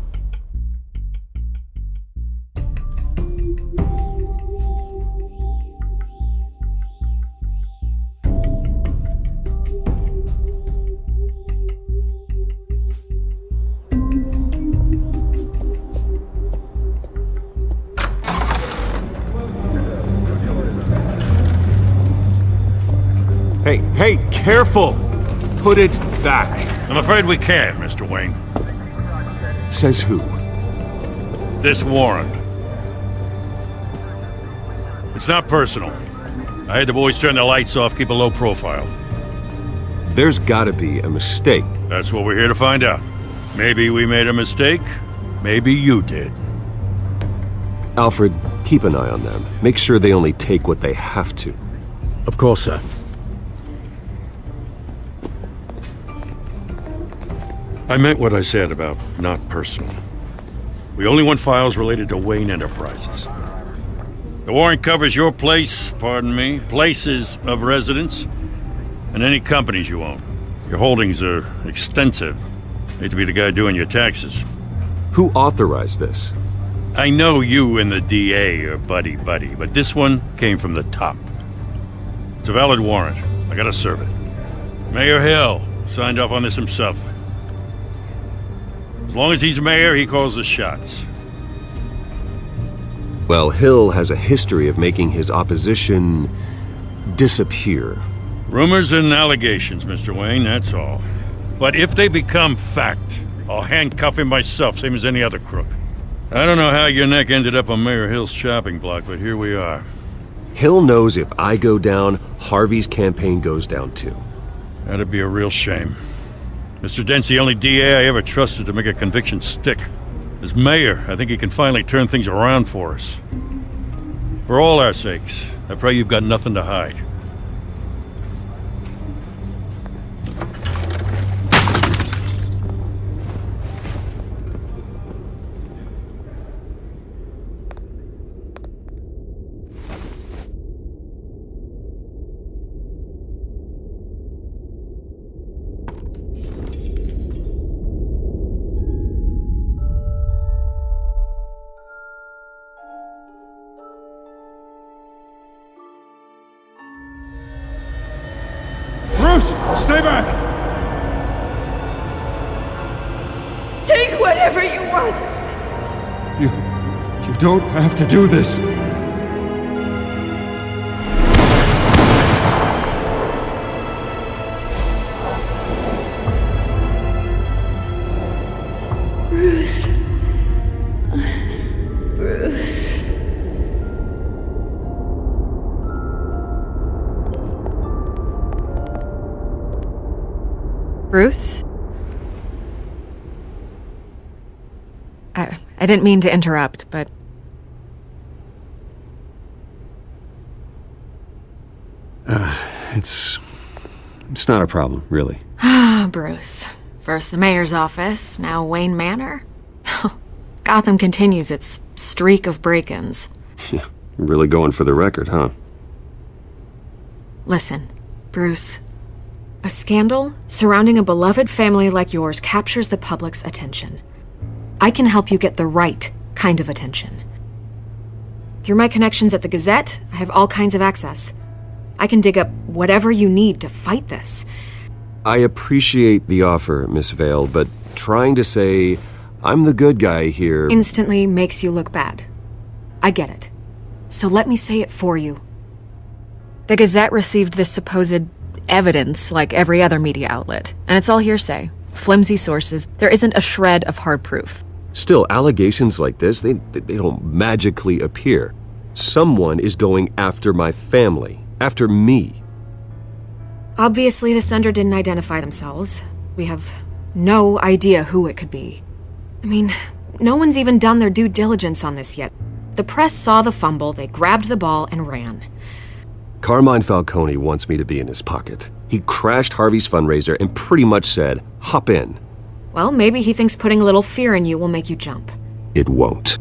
Hey, careful! Put it back. I'm afraid we can't, Mr. Wayne. Says who? This warrant. It's not personal. I had the boys turn the lights off, keep a low profile. There's gotta be a mistake. That's what we're here to find out. Maybe we made a mistake. Maybe you did. Alfred, keep an eye on them. Make sure they only take what they have to. Of course, sir. I meant what I said about not personal. We only want files related to Wayne Enterprises. The warrant covers your places of residence, and any companies you own. Your holdings are extensive. Hate to be the guy doing your taxes. Who authorized this? I know you and the DA are buddy-buddy, but this one came from the top. It's a valid warrant. I gotta serve it. Mayor Hill signed off on this himself. As long as he's mayor, he calls the shots. Well, Hill has a history of making his opposition disappear. Rumors and allegations, Mr. Wayne, that's all. But if they become fact, I'll handcuff him myself, same as any other crook. I don't know how your neck ended up on Mayor Hill's shopping block, but here we are. Hill knows if I go down, Harvey's campaign goes down too. That'd be a real shame. Mr. Dent's the only DA I ever trusted to make a conviction stick. As mayor, I think he can finally turn things around for us. For all our sakes, I pray you've got nothing to hide. Stay back! Take whatever you want! You don't have to do this. Bruce. Bruce. Bruce? I didn't mean to interrupt, but... It's not a problem, really. Ah, Bruce. First the mayor's office, now Wayne Manor. Gotham continues its streak of break-ins. Yeah, you're really going for the record, huh? Listen, Bruce. A scandal surrounding a beloved family like yours captures the public's attention. I can help you get the right kind of attention. Through my connections at the Gazette, I have all kinds of access. I can dig up whatever you need to fight this. I appreciate the offer, Miss Vale, but trying to say I'm the good guy here... instantly makes you look bad. I get it. So let me say it for you. The Gazette received this supposed evidence like every other media outlet, and it's all hearsay. Flimsy sources. There isn't a shred of hard proof. Still, allegations like this, they don't magically appear. Someone is going after my family, after me. Obviously, the sender didn't identify themselves. We have no idea who it could be. I mean, no one's even done their due diligence on this yet. The press saw the fumble, they grabbed the ball and ran. Carmine Falcone wants me to be in his pocket. He crashed Harvey's fundraiser and pretty much said, hop in. Well, maybe he thinks putting a little fear in you will make you jump. It won't.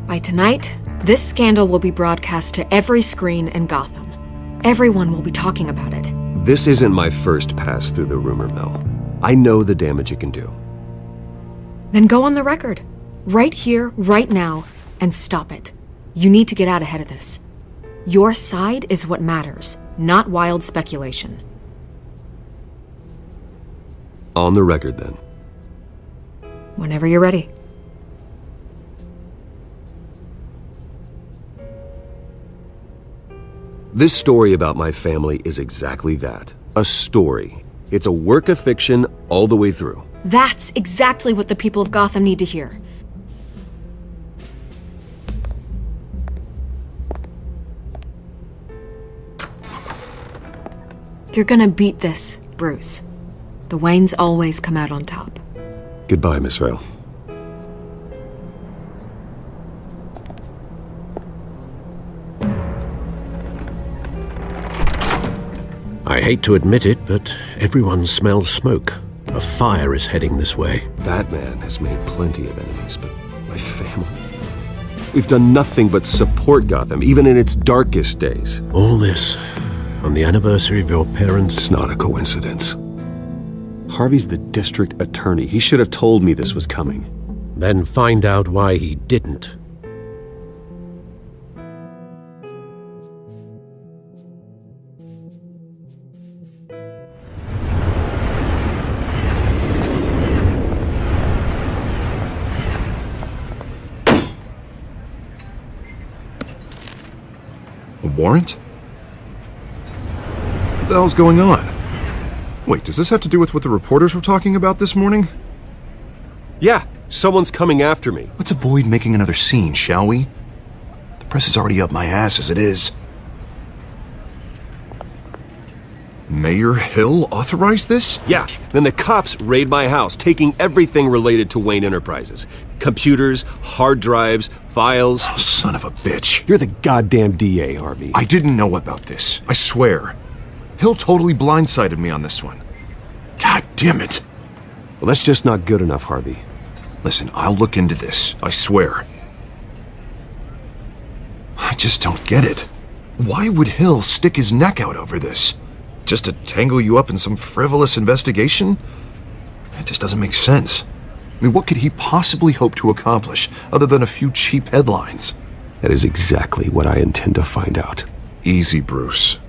By tonight, this scandal will be broadcast to every screen in Gotham. Everyone will be talking about it. This isn't my first pass through the rumor mill. I know the damage it can do. Then go on the record. Right here, right now, and stop it. You need to get out ahead of this. Your side is what matters, not wild speculation. On the record, then. Whenever you're ready. This story about my family is exactly that. A story. It's a work of fiction all the way through. That's exactly what the people of Gotham need to hear. You're gonna beat this, Bruce. The Waynes always come out on top. Goodbye, Miss Vale. I hate to admit it, but everyone smells smoke. A fire is heading this way. Batman has made plenty of enemies, but my family? We've done nothing but support Gotham, even in its darkest days. All this on the anniversary of your parents'... It's not a coincidence. Harvey's the district attorney. He should have told me this was coming. Then find out why he didn't. A warrant? What the hell's going on? Wait, does this have to do with what the reporters were talking about this morning? Yeah, someone's coming after me. Let's avoid making another scene, shall we? The press is already up my ass as it is. Mayor Hill authorized this? Yeah, then the cops raid my house, taking everything related to Wayne Enterprises. Computers, hard drives, files. Oh, son of a bitch. You're the goddamn DA, Harvey. I didn't know about this. I swear. Hill totally blindsided me on this one. God damn it. Well, that's just not good enough, Harvey. Listen, I'll look into this. I swear. I just don't get it. Why would Hill stick his neck out over this? Just to tangle you up in some frivolous investigation? It just doesn't make sense. I mean, what could he possibly hope to accomplish other than a few cheap headlines? That is exactly what I intend to find out. Easy, Bruce.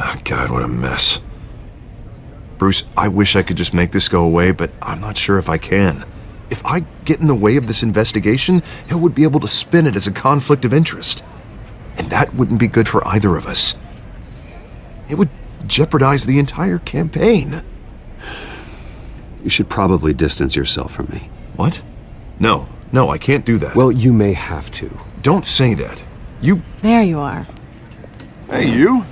Oh, God, what a mess. Bruce, I wish I could just make this go away, but I'm not sure if I can. If I get in the way of this investigation, Hill would be able to spin it as a conflict of interest. And that wouldn't be good for either of us. It would jeopardize the entire campaign. You should probably distance yourself from me. What? No, I can't do that. Well, you may have to. Don't say that. You... There you are. Hey, you?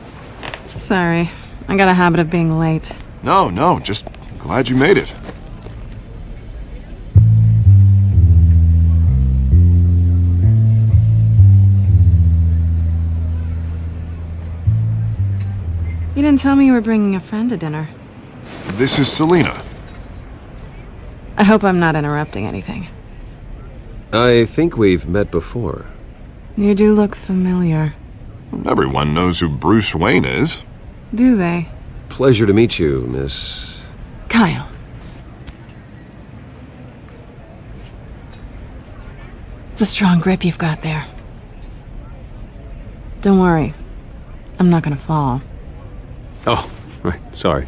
Sorry, I got a habit of being late. No, just glad you made it. You didn't tell me you were bringing a friend to dinner. This is Selina. I hope I'm not interrupting anything. I think we've met before. You do look familiar. Everyone knows who Bruce Wayne is. Do they? Pleasure to meet you, Miss... Kyle. It's a strong grip you've got there. Don't worry. I'm not gonna fall. Oh, right, sorry.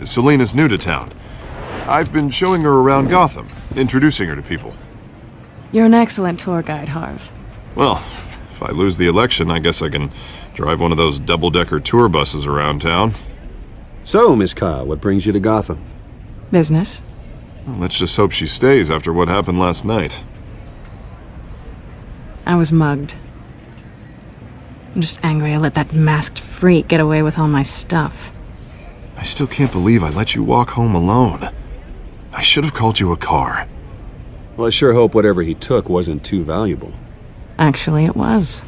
Selina's new to town. I've been showing her around Gotham, introducing her to people. You're an excellent tour guide, Harv. Well, if I lose the election, I guess I can drive one of those double-decker tour buses around town. So, Miss Kyle, what brings you to Gotham? Business. Well, let's just hope she stays after what happened last night. I was mugged. I'm just angry I let that masked freak get away with all my stuff. I still can't believe I let you walk home alone. I should have called you a car. Well, I sure hope whatever he took wasn't too valuable. Actually, it was.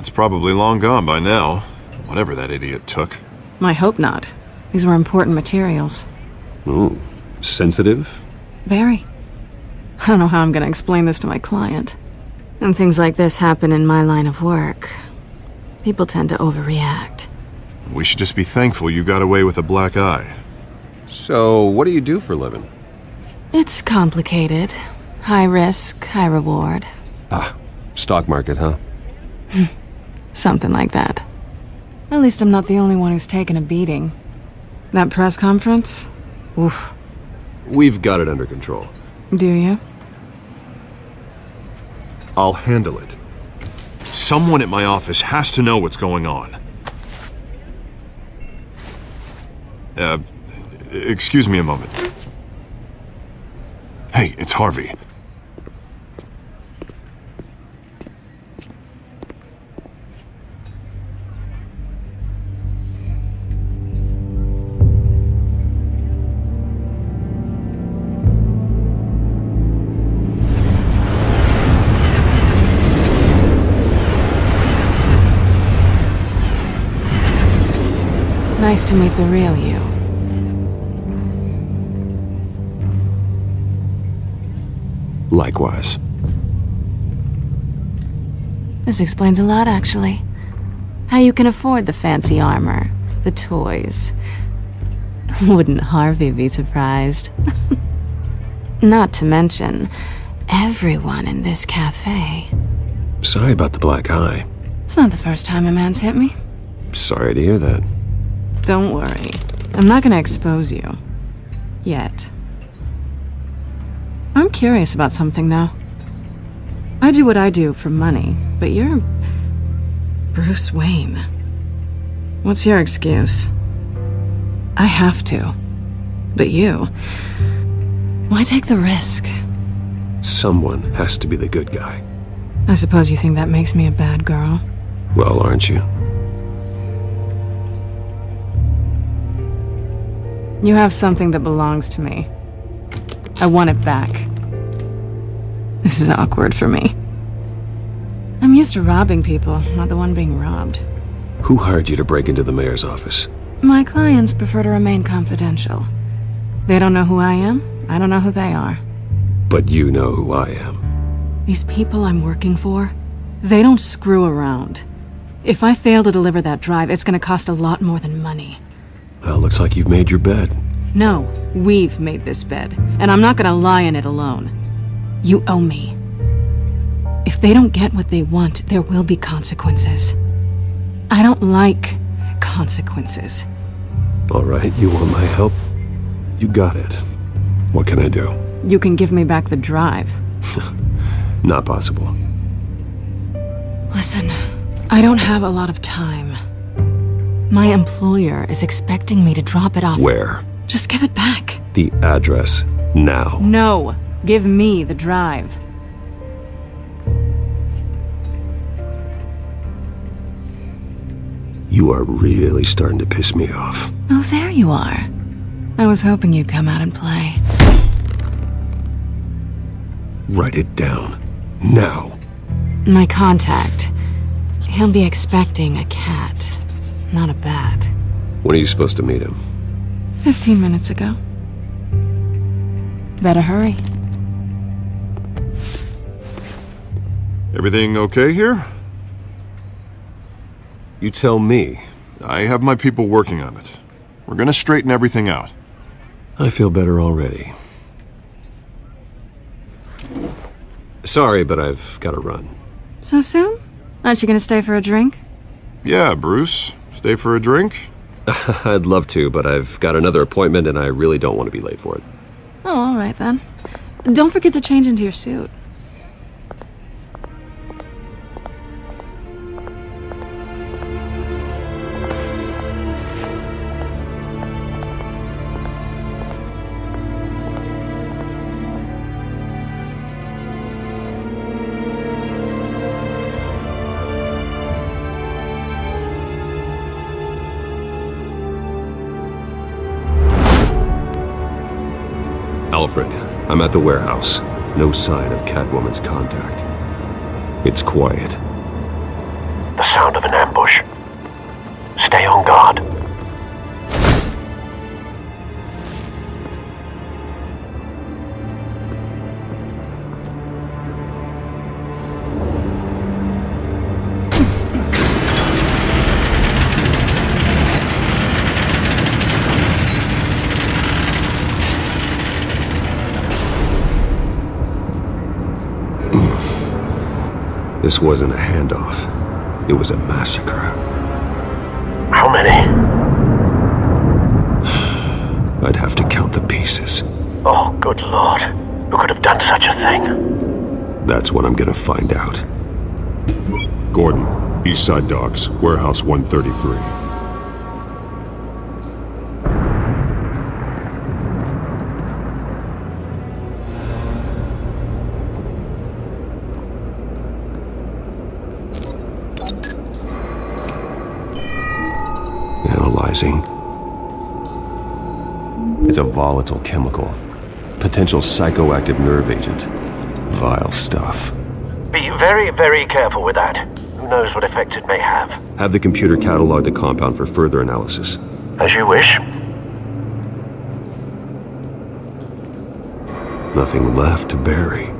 It's probably long gone by now, whatever that idiot took. I hope not. These were important materials. Ooh, sensitive? Very. I don't know how I'm gonna explain this to my client. And things like this happen in my line of work. People tend to overreact. We should just be thankful you got away with a black eye. So, what do you do for a living? It's complicated. High risk, high reward. Ah, stock market, huh? Something like that. At least I'm not the only one who's taken a beating. That press conference? Oof. We've got it under control. Do you? I'll handle it. Someone at my office has to know what's going on. Excuse me a moment. Hey, it's Harvey. Nice to meet the real you. Likewise. This explains a lot, actually. How you can afford the fancy armor, the toys. Wouldn't Harvey be surprised? Not to mention, everyone in this cafe. Sorry about the black eye. It's not the first time a man's hit me. Sorry to hear that. Don't worry. I'm not gonna expose you. Yet. I'm curious about something, though. I do what I do for money, but you're Bruce Wayne. What's your excuse? I have to. But you... why take the risk? Someone has to be the good guy. I suppose you think that makes me a bad girl. Well, aren't you? You have something that belongs to me. I want it back. This is awkward for me. I'm used to robbing people, not the one being robbed. Who hired you to break into the mayor's office? My clients prefer to remain confidential. They don't know who I am, I don't know who they are. But you know who I am. These people I'm working for, they don't screw around. If I fail to deliver that drive, it's gonna cost a lot more than money. Well, looks like you've made your bed. No, we've made this bed, and I'm not gonna lie in it alone. You owe me. If they don't get what they want, there will be consequences. I don't like consequences. All right, you want my help? You got it. What can I do? You can give me back the drive. Not possible. Listen, I don't have a lot of time. My employer is expecting me to drop it off. Where? Just give it back. The address, now. No, give me the drive. You are really starting to piss me off. Oh, there you are. I was hoping you'd come out and play. Write it down. Now. My contact. He'll be expecting a cat, not a bat. When are you supposed to meet him? 15 minutes ago. Better hurry. Everything okay here? You tell me. I have my people working on it. We're gonna straighten everything out. I feel better already. Sorry, but I've got to run. So soon? Aren't you gonna stay for a drink? Yeah, Bruce. Stay for a drink? I'd love to, but I've got another appointment and I really don't want to be late for it. Oh, all right then. Don't forget to change into your suit. Alfred, I'm at the warehouse. No sign of Catwoman's contact. It's quiet. The sound of an ambush. Stay on guard. This wasn't a handoff. It was a massacre. How many? I'd have to count the pieces. Oh, good lord. Who could have done such a thing? That's what I'm gonna find out. Gordon, Eastside Docks, Warehouse 133. Analyzing. It's a volatile chemical. Potential psychoactive nerve agent. Vile stuff. Be very, very careful with that. Who knows what effects it may have. Have the computer catalog the compound for further analysis. As you wish. Nothing left to bury.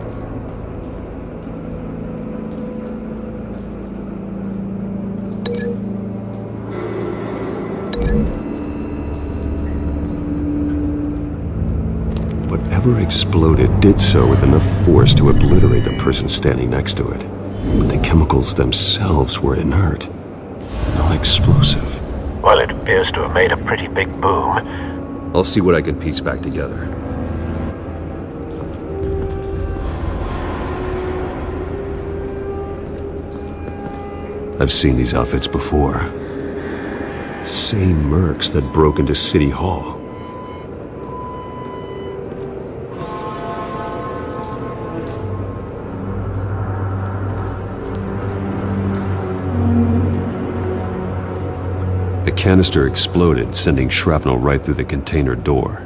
Whatever exploded did so with enough force to obliterate the person standing next to it. But the chemicals themselves were inert, not explosive. Well, it appears to have made a pretty big boom. I'll see what I can piece back together. I've seen these outfits before. Same mercs that broke into City Hall. The canister exploded, sending shrapnel right through the container door.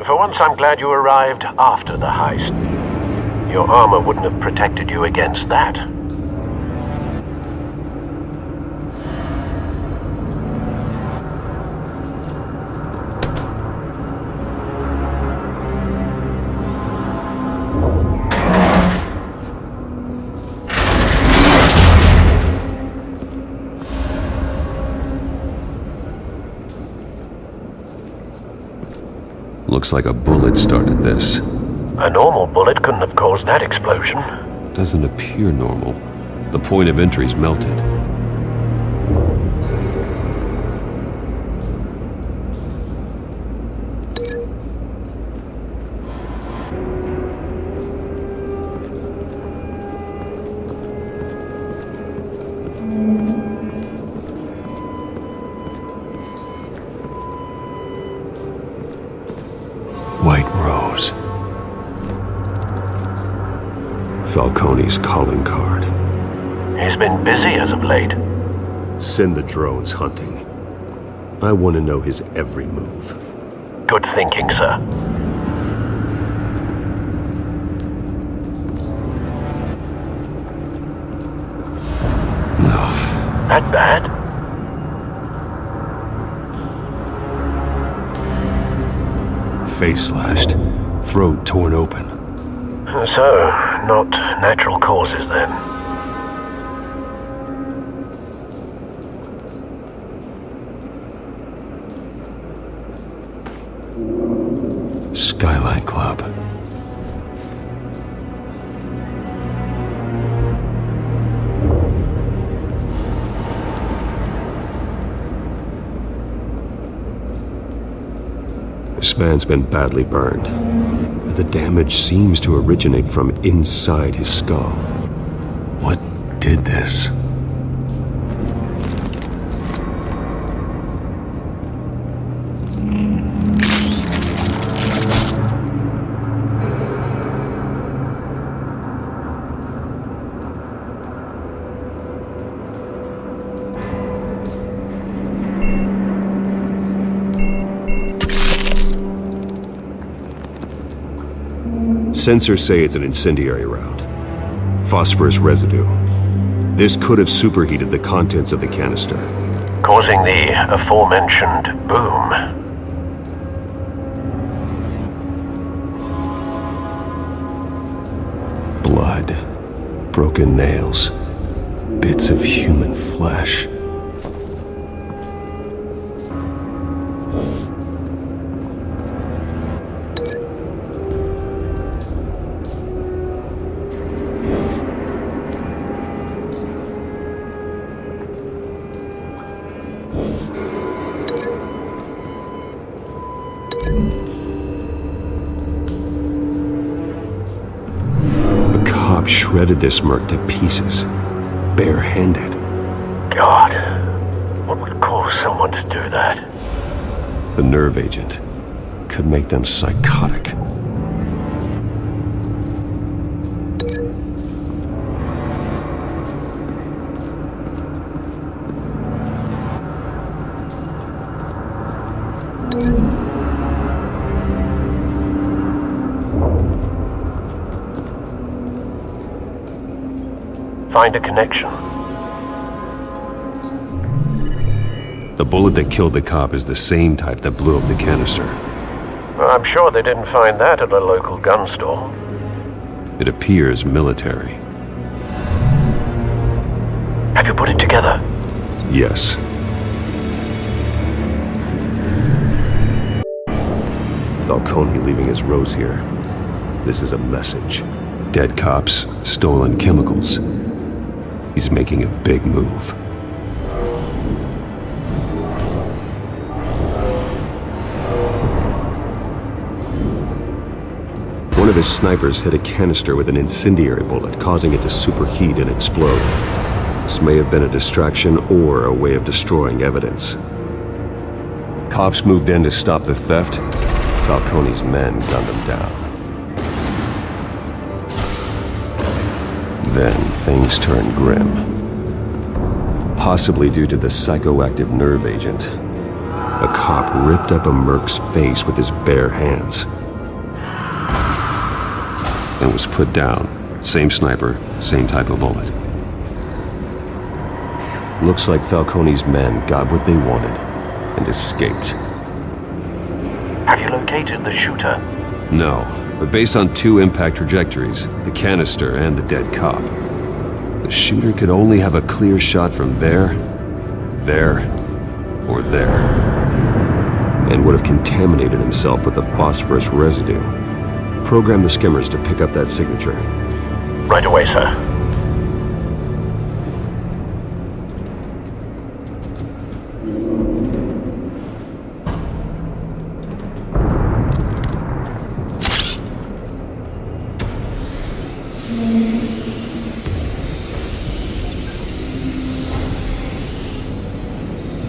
For once, I'm glad you arrived after the heist. Your armor wouldn't have protected you against that. Looks like a bullet started this. A normal bullet couldn't have caused that explosion. Doesn't appear normal. The point of entry's melted. White Rose. Falcone's calling card. He's been busy as of late. Send the drones hunting. I want to know his every move. Good thinking, sir. No. That bad? Face slashed, throat torn open. So, not natural causes then. Skyline Club. This man's been badly burned. The damage seems to originate from inside his skull. What did this? Sensors say it's an incendiary route. Phosphorus residue. This could have superheated the contents of the canister, causing the aforementioned boom. Blood, broken nails, bits of human flesh. Shredded this merc to pieces, barehanded. God, what would cause someone to do that? The nerve agent could make them psychotic. Find a connection. The bullet that killed the cop is the same type that blew up the canister. Well, I'm sure they didn't find that at a local gun store. It appears military. Have you put it together? Yes. Falcone leaving his rose here. This is a message. Dead cops, stolen chemicals. He's making a big move. One of his snipers hit a canister with an incendiary bullet, causing it to superheat and explode. This may have been a distraction or a way of destroying evidence. Cops moved in to stop the theft. Falcone's men gunned him down. Then things turned grim. Possibly due to the psychoactive nerve agent. A cop ripped up a merc's face with his bare hands. And was put down. Same sniper, same type of bullet. Looks like Falcone's men got what they wanted and escaped. Have you located the shooter? No. But based on two impact trajectories, the canister and the dead cop, the shooter could only have a clear shot from there, or there, and would have contaminated himself with the phosphorus residue. Program the skimmers to pick up that signature. Right away, sir.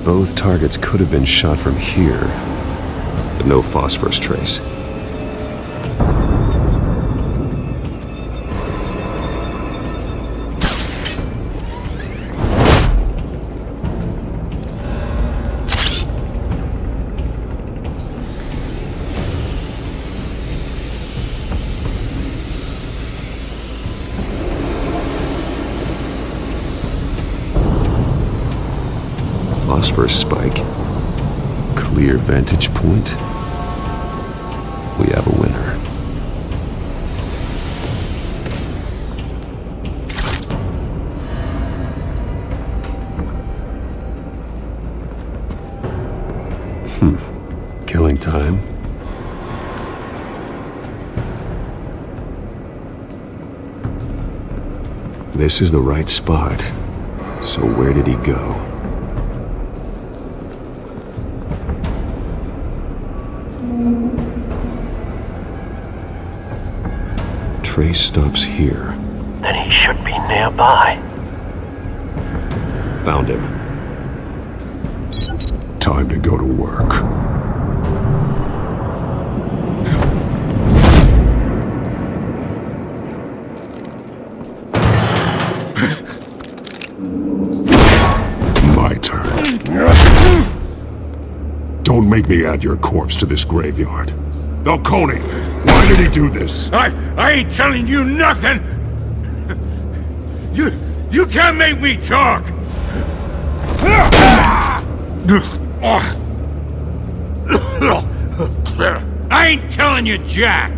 Both targets could have been shot from here, but no phosphorus trace. Phosphorus spike. Clear vantage point. We have a winner. Killing time. This is the right spot. So where did he go? Trace stops here. Then he should be nearby. Found him. Time to go to work. My turn. Don't make me add your corpse to this graveyard. Falcone, why did he do this? I ain't telling you nothing! You can't make me talk! I ain't telling you jack!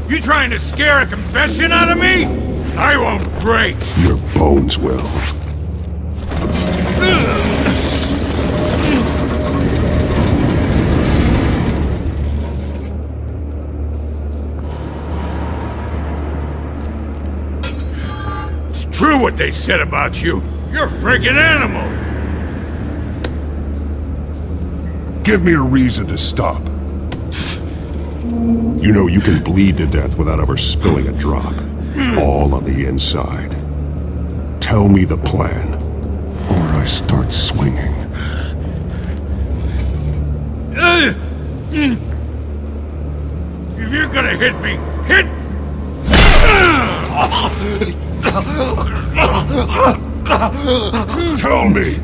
You trying to scare a confession out of me? I won't break! Your bones will. It's true what they said about you. You're a freaking animal! Give me a reason to stop. You know you can bleed to death without ever spilling a drop. All on the inside. Tell me the plan, or I start swinging. If you're gonna hit me, hit! Tell me!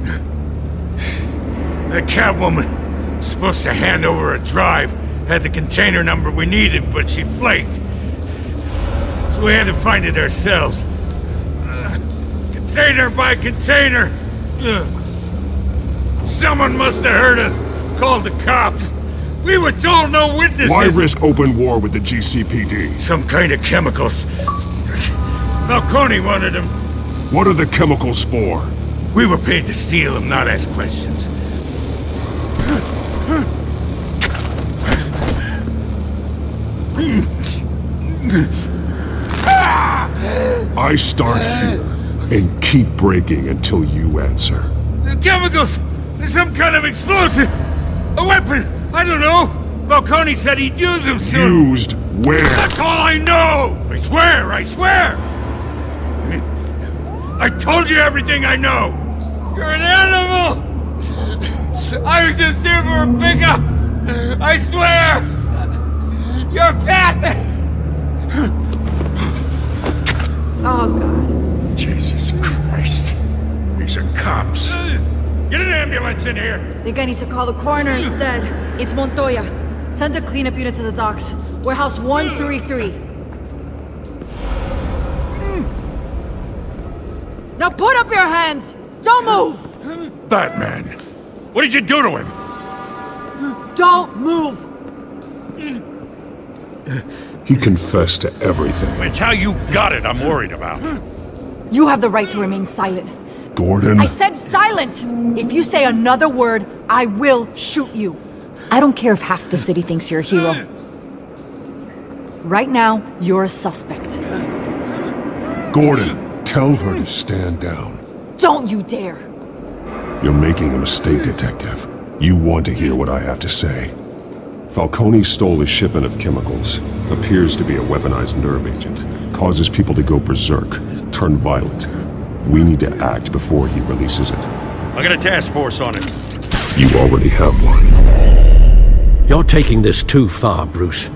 The Catwoman supposed to hand over a drive, had the container number we needed, but she flaked. So we had to find it ourselves. Container by container. Someone must have heard us, called the cops. We were told no witnesses. Why risk open war with the GCPD? Some kind of chemicals. Falcone wanted them. What are the chemicals for? We were paid to steal them, not ask questions. I start here and keep breaking until you answer. The chemicals! There's some kind of explosive! A weapon! I don't know! Falcone said he'd use them soon! Used where? That's all I know! I swear! I swear! I told you everything I know! You're an animal! I was just here for a pickup! I swear! You're fat! Oh, God. Jesus Christ. These are cops. Get an ambulance in here! Think I need to call the coroner instead. It's Montoya. Send a cleanup unit to the docks. Warehouse 133. Now put up your hands! Don't move! Batman! What did you do to him? Don't move! He confessed to everything. It's how you got it I'm worried about. You have the right to remain silent. Gordon. I said silent! If you say another word, I will shoot you. I don't care if half the city thinks you're a hero. Right now, you're a suspect. Gordon, tell her to stand down. Don't you dare! You're making a mistake, Detective. You want to hear what I have to say. Falcone stole a shipment of chemicals. Appears to be a weaponized nerve agent. Causes people to go berserk, turn violent. We need to act before he releases it. I got a task force on it. You already have one. You're taking this too far, Bruce.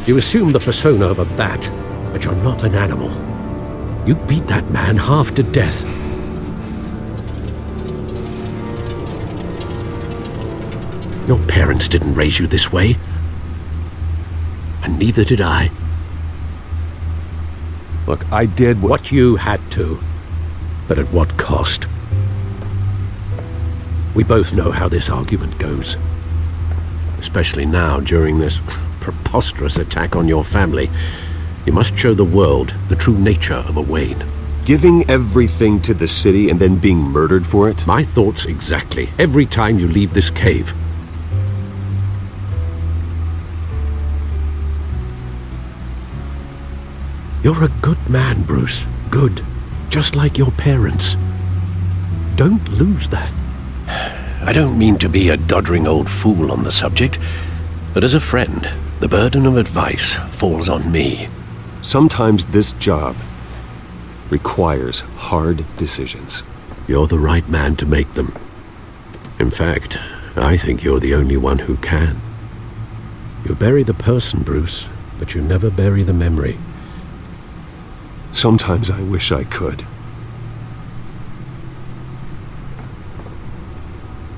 You assume the persona of a bat, but you're not an animal. You beat that man half to death. Your parents didn't raise you this way. And neither did I. Look, I did what you had to. But at what cost? We both know how this argument goes. Especially now, during this preposterous attack on your family. You must show the world the true nature of a Wayne. Giving everything to the city and then being murdered for it? My thoughts exactly. Every time you leave this cave. You're a good man, Bruce. Good. Just like your parents. Don't lose that. I don't mean to be a doddering old fool on the subject, but as a friend, the burden of advice falls on me. Sometimes this job requires hard decisions. You're the right man to make them. In fact, I think you're the only one who can. You bury the person, Bruce, but you never bury the memory. Sometimes I wish I could.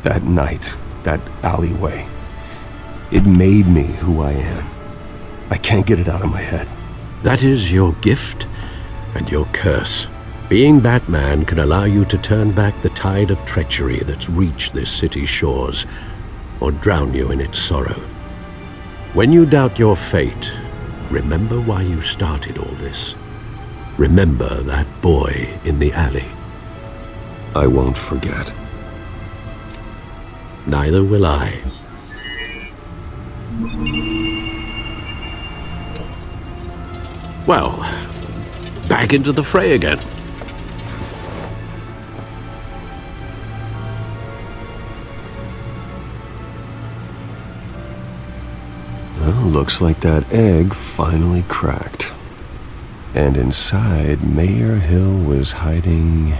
That night, that alleyway, it made me who I am. I can't get it out of my head. That is your gift and your curse. Being Batman can allow you to turn back the tide of treachery that's reached this city's shores, or drown you in its sorrow. When you doubt your fate, remember why you started all this. Remember that boy in the alley. I won't forget. Neither will I. Well, back into the fray again. Well, looks like that egg finally cracked. And inside, Mayor Hill was hiding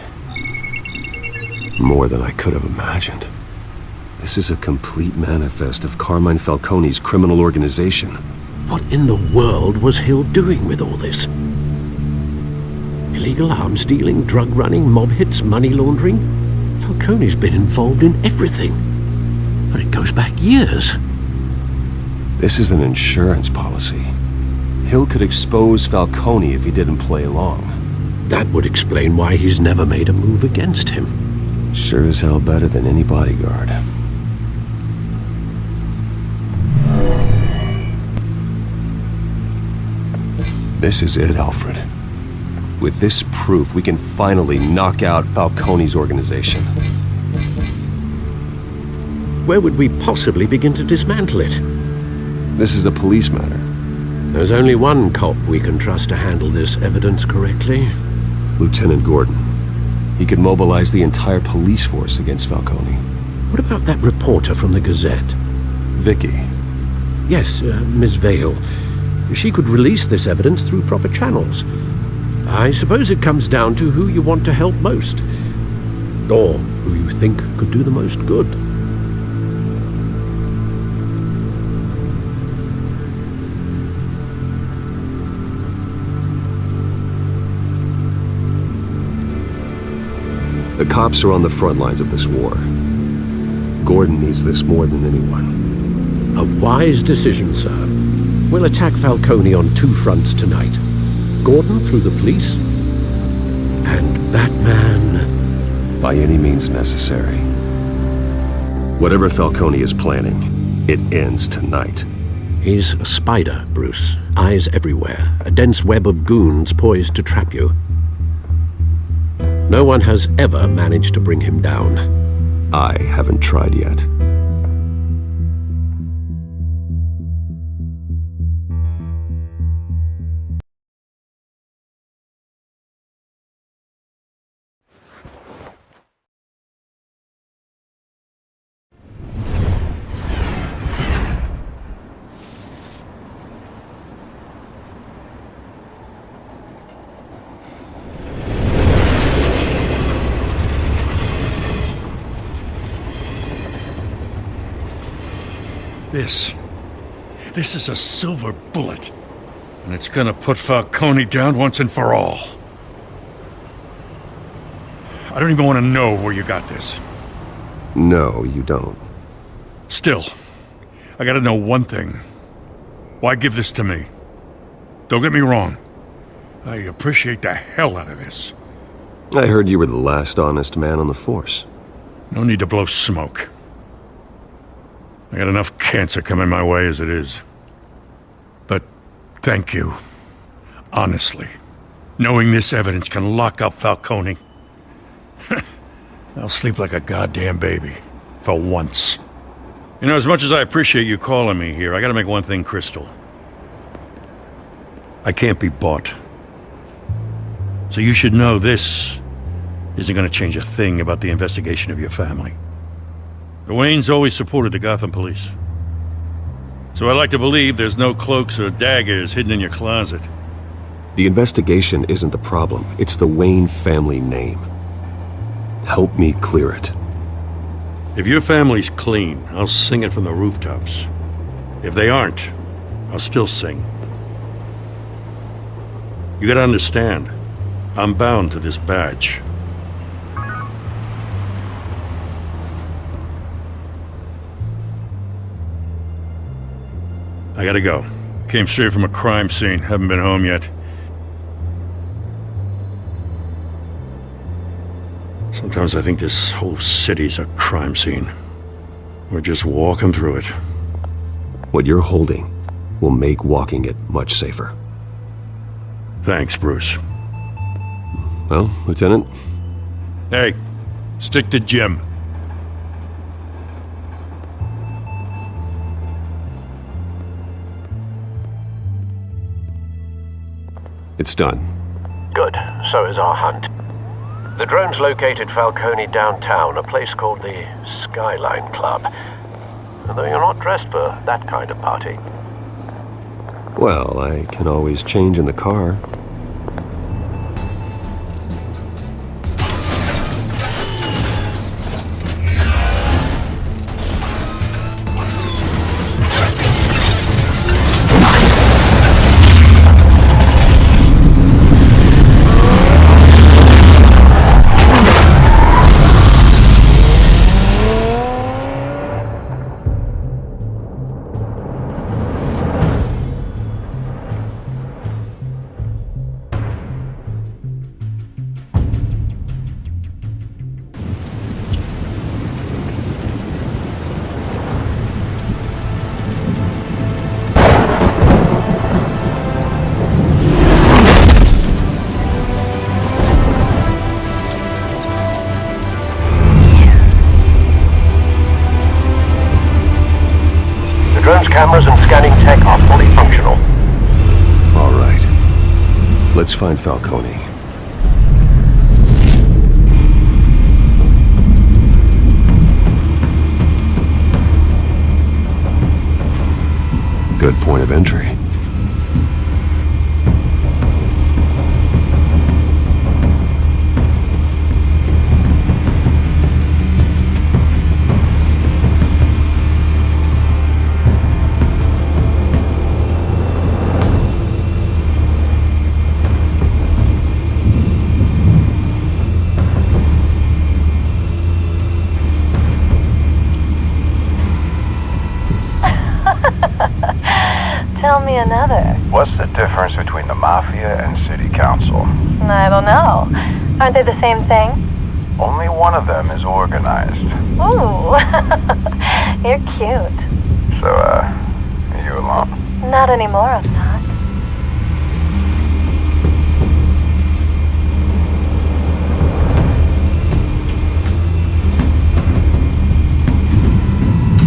more than I could have imagined. This is a complete manifest of Carmine Falcone's criminal organization. What in the world was Hill doing with all this? Illegal arms dealing, drug running, mob hits, money laundering? Falcone's been involved in everything. And it goes back years. This is an insurance policy. Hill could expose Falcone if he didn't play along. That would explain why he's never made a move against him. Sure as hell better than any bodyguard. This is it, Alfred. With this proof, we can finally knock out Falcone's organization. Where would we possibly begin to dismantle it? This is a police matter. There's only one cop we can trust to handle this evidence correctly. Lieutenant Gordon. He could mobilize the entire police force against Falcone. What about that reporter from the Gazette? Vicky. Yes, Miss Vale. She could release this evidence through proper channels. I suppose it comes down to who you want to help most. Or who you think could do the most good. The cops are on the front lines of this war. Gordon needs this more than anyone. A wise decision, sir. We'll attack Falcone on two fronts tonight. Gordon through the police, and Batman by any means necessary. Whatever Falcone is planning, it ends tonight. He's a spider, Bruce. Eyes everywhere. A dense web of goons poised to trap you. No one has ever managed to bring him down. I haven't tried yet. This is a silver bullet. And it's gonna put Falcone down once and for all. I don't even want to know where you got this. No, you don't. Still, I gotta know one thing. Why give this to me? Don't get me wrong. I appreciate the hell out of this. I heard you were the last honest man on the force. No need to blow smoke. I got enough cancer coming my way as it is. But thank you. Honestly. Knowing this evidence can lock up Falcone. I'll sleep like a goddamn baby. For once. You know, as much as I appreciate you calling me here, I gotta make one thing crystal. I can't be bought. So you should know this isn't gonna change a thing about the investigation of your family. The Waynes always supported the Gotham police. So I like to believe there's no cloaks or daggers hidden in your closet. The investigation isn't the problem. It's the Wayne family name. Help me clear it. If your family's clean, I'll sing it from the rooftops. If they aren't, I'll still sing. You gotta understand, I'm bound to this badge. I gotta go. Came straight from a crime scene. Haven't been home yet. Sometimes I think this whole city's a crime scene. We're just walking through it. What you're holding will make walking it much safer. Thanks, Bruce. Well, Lieutenant? Hey, stick to Jim. It's done. Good. So is our hunt. The drones located Falcone downtown, a place called the Skyline Club. Although you're not dressed for that kind of party. Well, I can always change in the car. Cameras and scanning tech are fully functional. All right. Let's find Falcone. Good point of entry. Tell me another. What's the difference between the Mafia and City Council? I don't know. Aren't they the same thing? Only one of them is organized. Ooh, you're cute. So, are you alone? Not anymore, I'm not.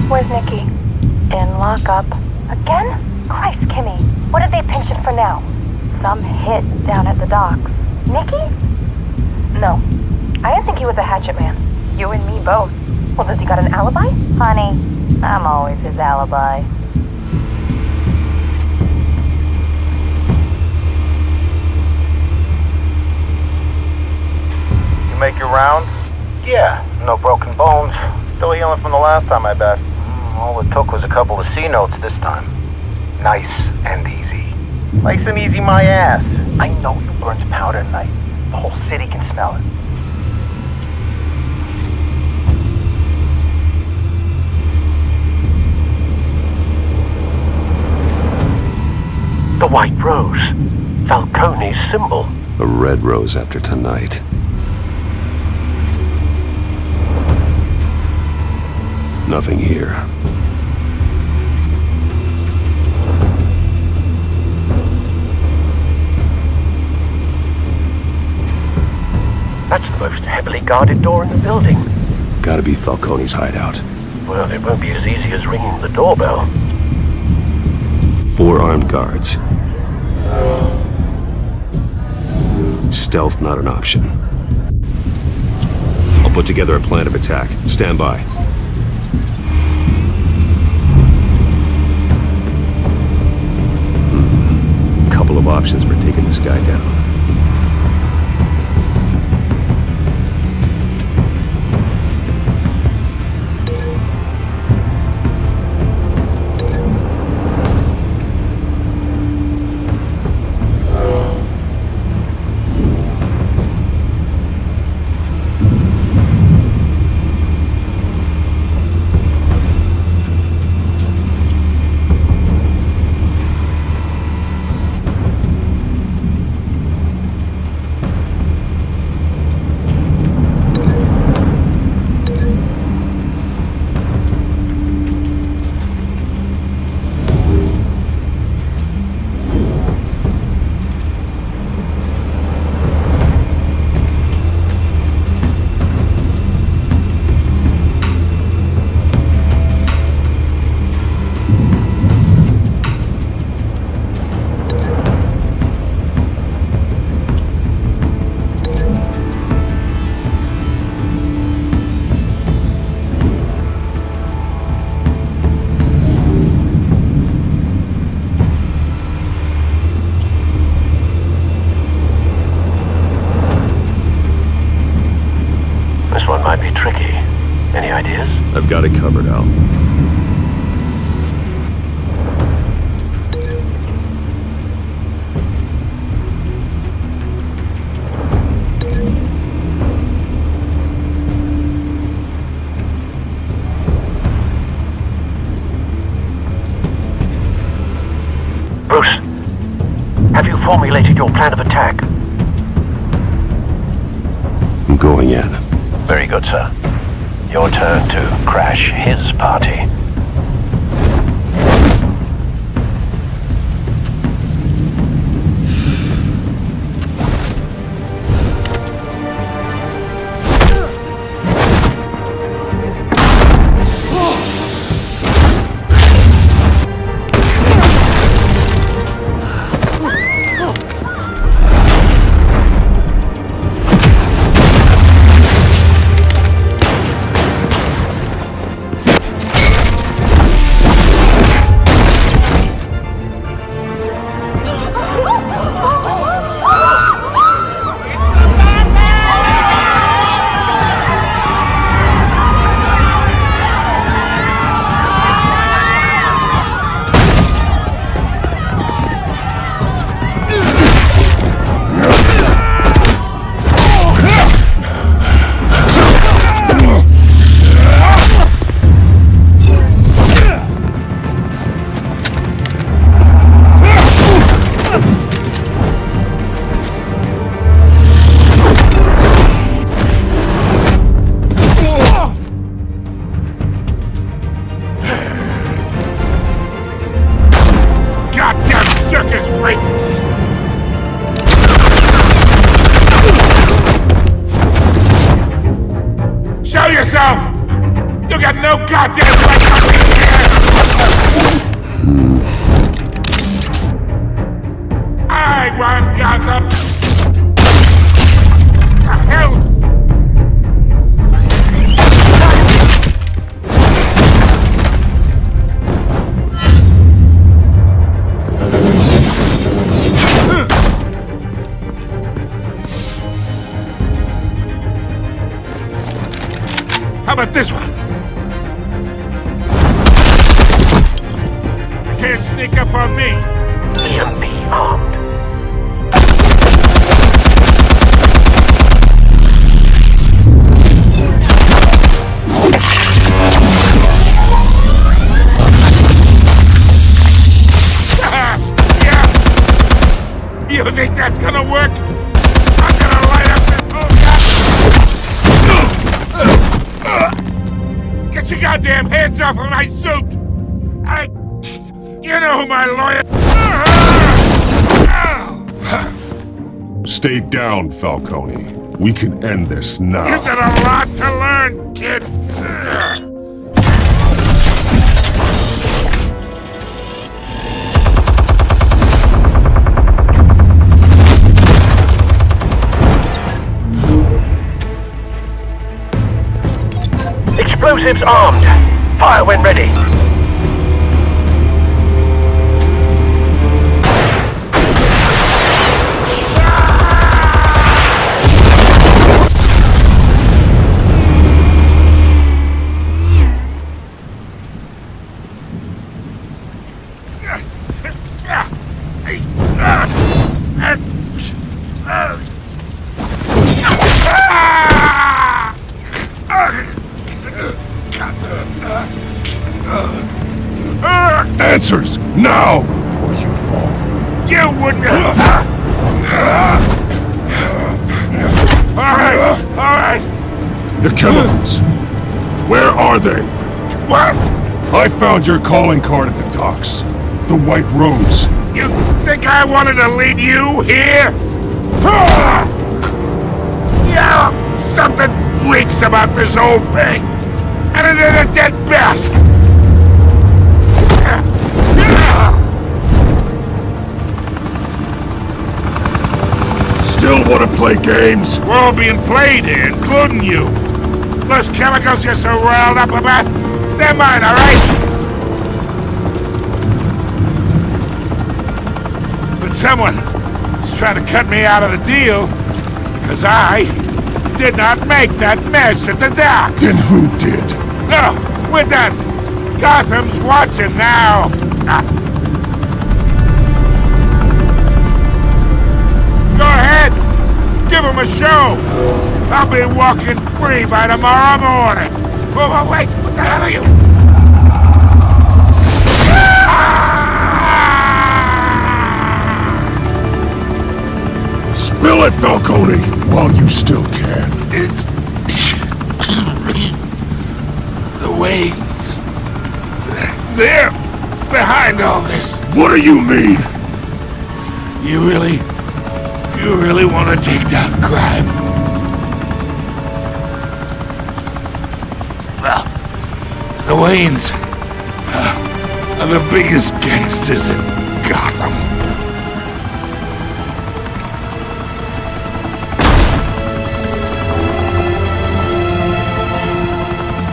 Where's Nikki? In lockup. Again? Christ, Kimmy. What did they pension for now? Some hit down at the docks. Nikki? No. I didn't think he was a hatchet man. You and me both. Well, does he got an alibi? Honey, I'm always his alibi. You make your rounds? Yeah, no broken bones. Still healing from the last time, I bet. All it took was a couple of C notes this time. Nice and easy. Nice and easy my ass. I know you burned powder tonight. The whole city can smell it. The white rose. Falcone's symbol. A red rose after tonight. Nothing here. That's the most heavily guarded door in the building. Gotta be Falcone's hideout. Well, it won't be as easy as ringing the doorbell. 4 armed guards. Stealth not an option. I'll put together a plan of attack. Stand by. Couple of options for taking this guy down. it covered, Al. Bruce, have you formulated your plan of attack? I'm going in. Very good, sir. Your turn to crash his party. Show yourself! You got no goddamn right to be here! I want Gotham! The hell? How about this one? You can't sneak up on me. EMP armed. Yeah. You think that's gonna work? I'm gonna light up this whole Get your goddamn hands off of my suit! You know who my lawyer... Stay down, Falcone. We can end this now. You've got a lot to learn, kid. Explosives armed. Fire when ready. Answers, now! Or you fall. You wouldn't... Alright! The chemicals. Where are they? What? I found your calling card at the docks. The White Rose. You think I wanted to lead you here? Yeah, something reeks about this whole thing. And it is a dead bat. Still want to play games? We're all being played here, including you. Those chemicals you're so riled up about, they're mine, alright? But someone is trying to cut me out of the deal because I did not make that mess at the dock. Then who did? No, We're done! Gotham's watching now! Go ahead! Give him a show! I'll be walking free by tomorrow morning! Oh, wait! What the hell are you? Spill it, Falcone, while you still can. It's... the Waynes. They're behind all this. What do you mean? You really want to take down crime? Well, the Waynes are the biggest gangsters in Gotham.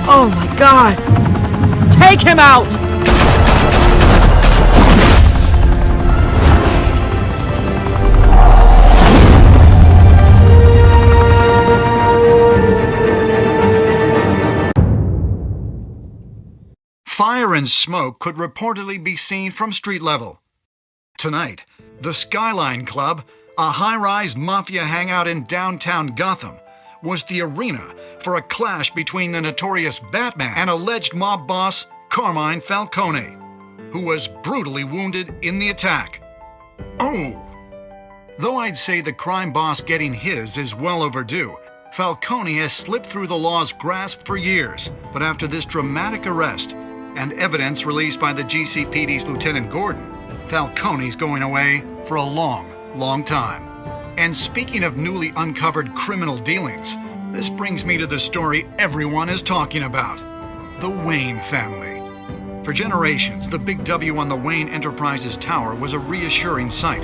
Oh my God! Take him out! Fire and smoke could reportedly be seen from street level. Tonight, the Skyline Club, a high-rise mafia hangout in downtown Gotham, was the arena for a clash between the notorious Batman and alleged mob boss Carmine Falcone, who was brutally wounded in the attack. Oh! Though I'd say the crime boss getting his is well overdue, Falcone has slipped through the law's grasp for years, but after this dramatic arrest and evidence released by the GCPD's Lieutenant Gordon, Falcone's going away for a long, long time. And speaking of newly uncovered criminal dealings, this brings me to the story everyone is talking about: the Wayne family. For generations, the big W on the Wayne Enterprises Tower was a reassuring sight.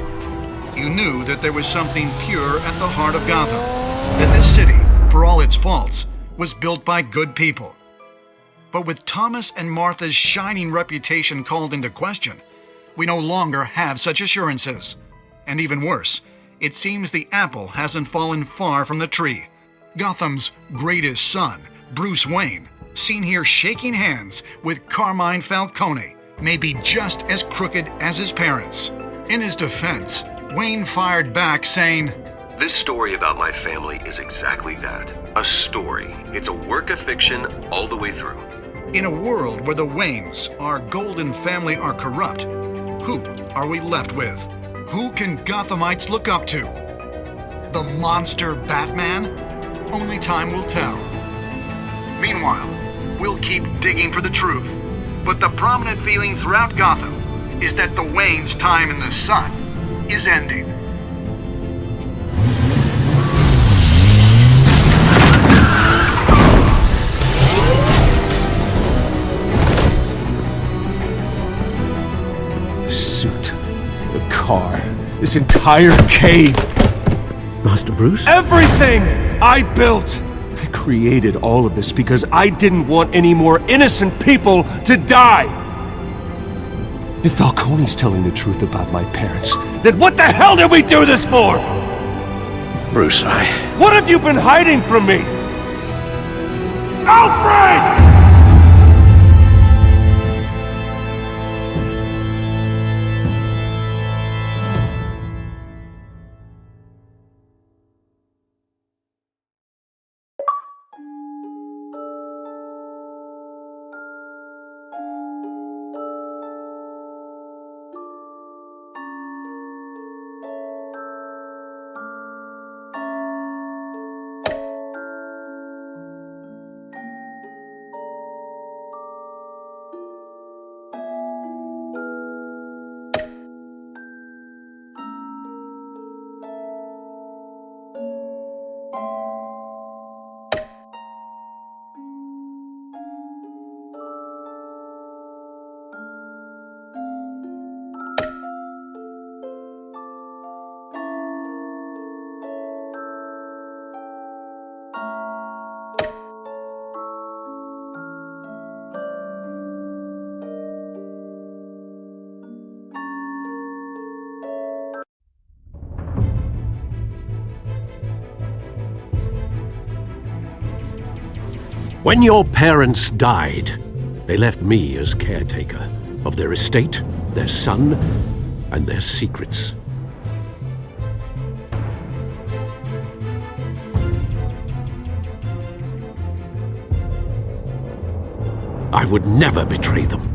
You knew that there was something pure at the heart of Gotham, that this city, for all its faults, was built by good people. But with Thomas and Martha's shining reputation called into question, we no longer have such assurances. And even worse, it seems the apple hasn't fallen far from the tree. Gotham's greatest son, Bruce Wayne, seen here shaking hands with Carmine Falcone, may be just as crooked as his parents. In his defense, Wayne fired back saying, "This story about my family is exactly that. A story. It's a work of fiction all the way through." In a world where the Waynes, our golden family, are corrupt, who are we left with? Who can Gothamites look up to? The monster Batman? Only time will tell. Meanwhile, we'll keep digging for the truth. But the prominent feeling throughout Gotham is that the Waynes' time in the sun is ending. The suit, the car, this entire cave. Master Bruce? Everything I built! I created all of this because I didn't want any more innocent people to die! If Falcone's telling the truth about my parents, then what the hell did we do this for? Bruce, What have you been hiding from me? Alfred! When your parents died, They left me as caretaker of their estate, their son, and their secrets. I would never betray them.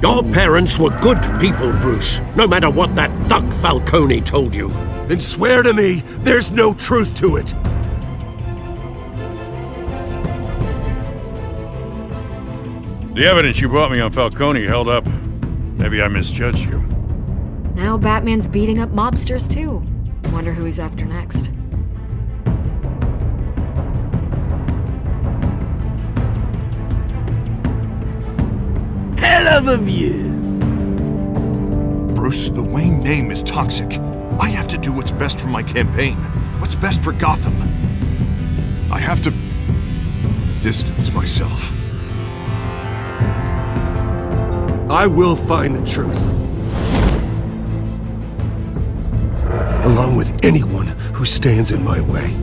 Your parents were good people, Bruce, no matter what that thug Falcone told you. Then swear to me there's no truth to it. The evidence you brought me on Falcone held up. Maybe I misjudged you. Now Batman's beating up mobsters, too. Wonder who he's after next. Hell of a view. Bruce, the Wayne name is toxic. I have to do what's best for my campaign. What's best for Gotham. I have to distance myself. I will find the truth. Along with anyone who stands in my way.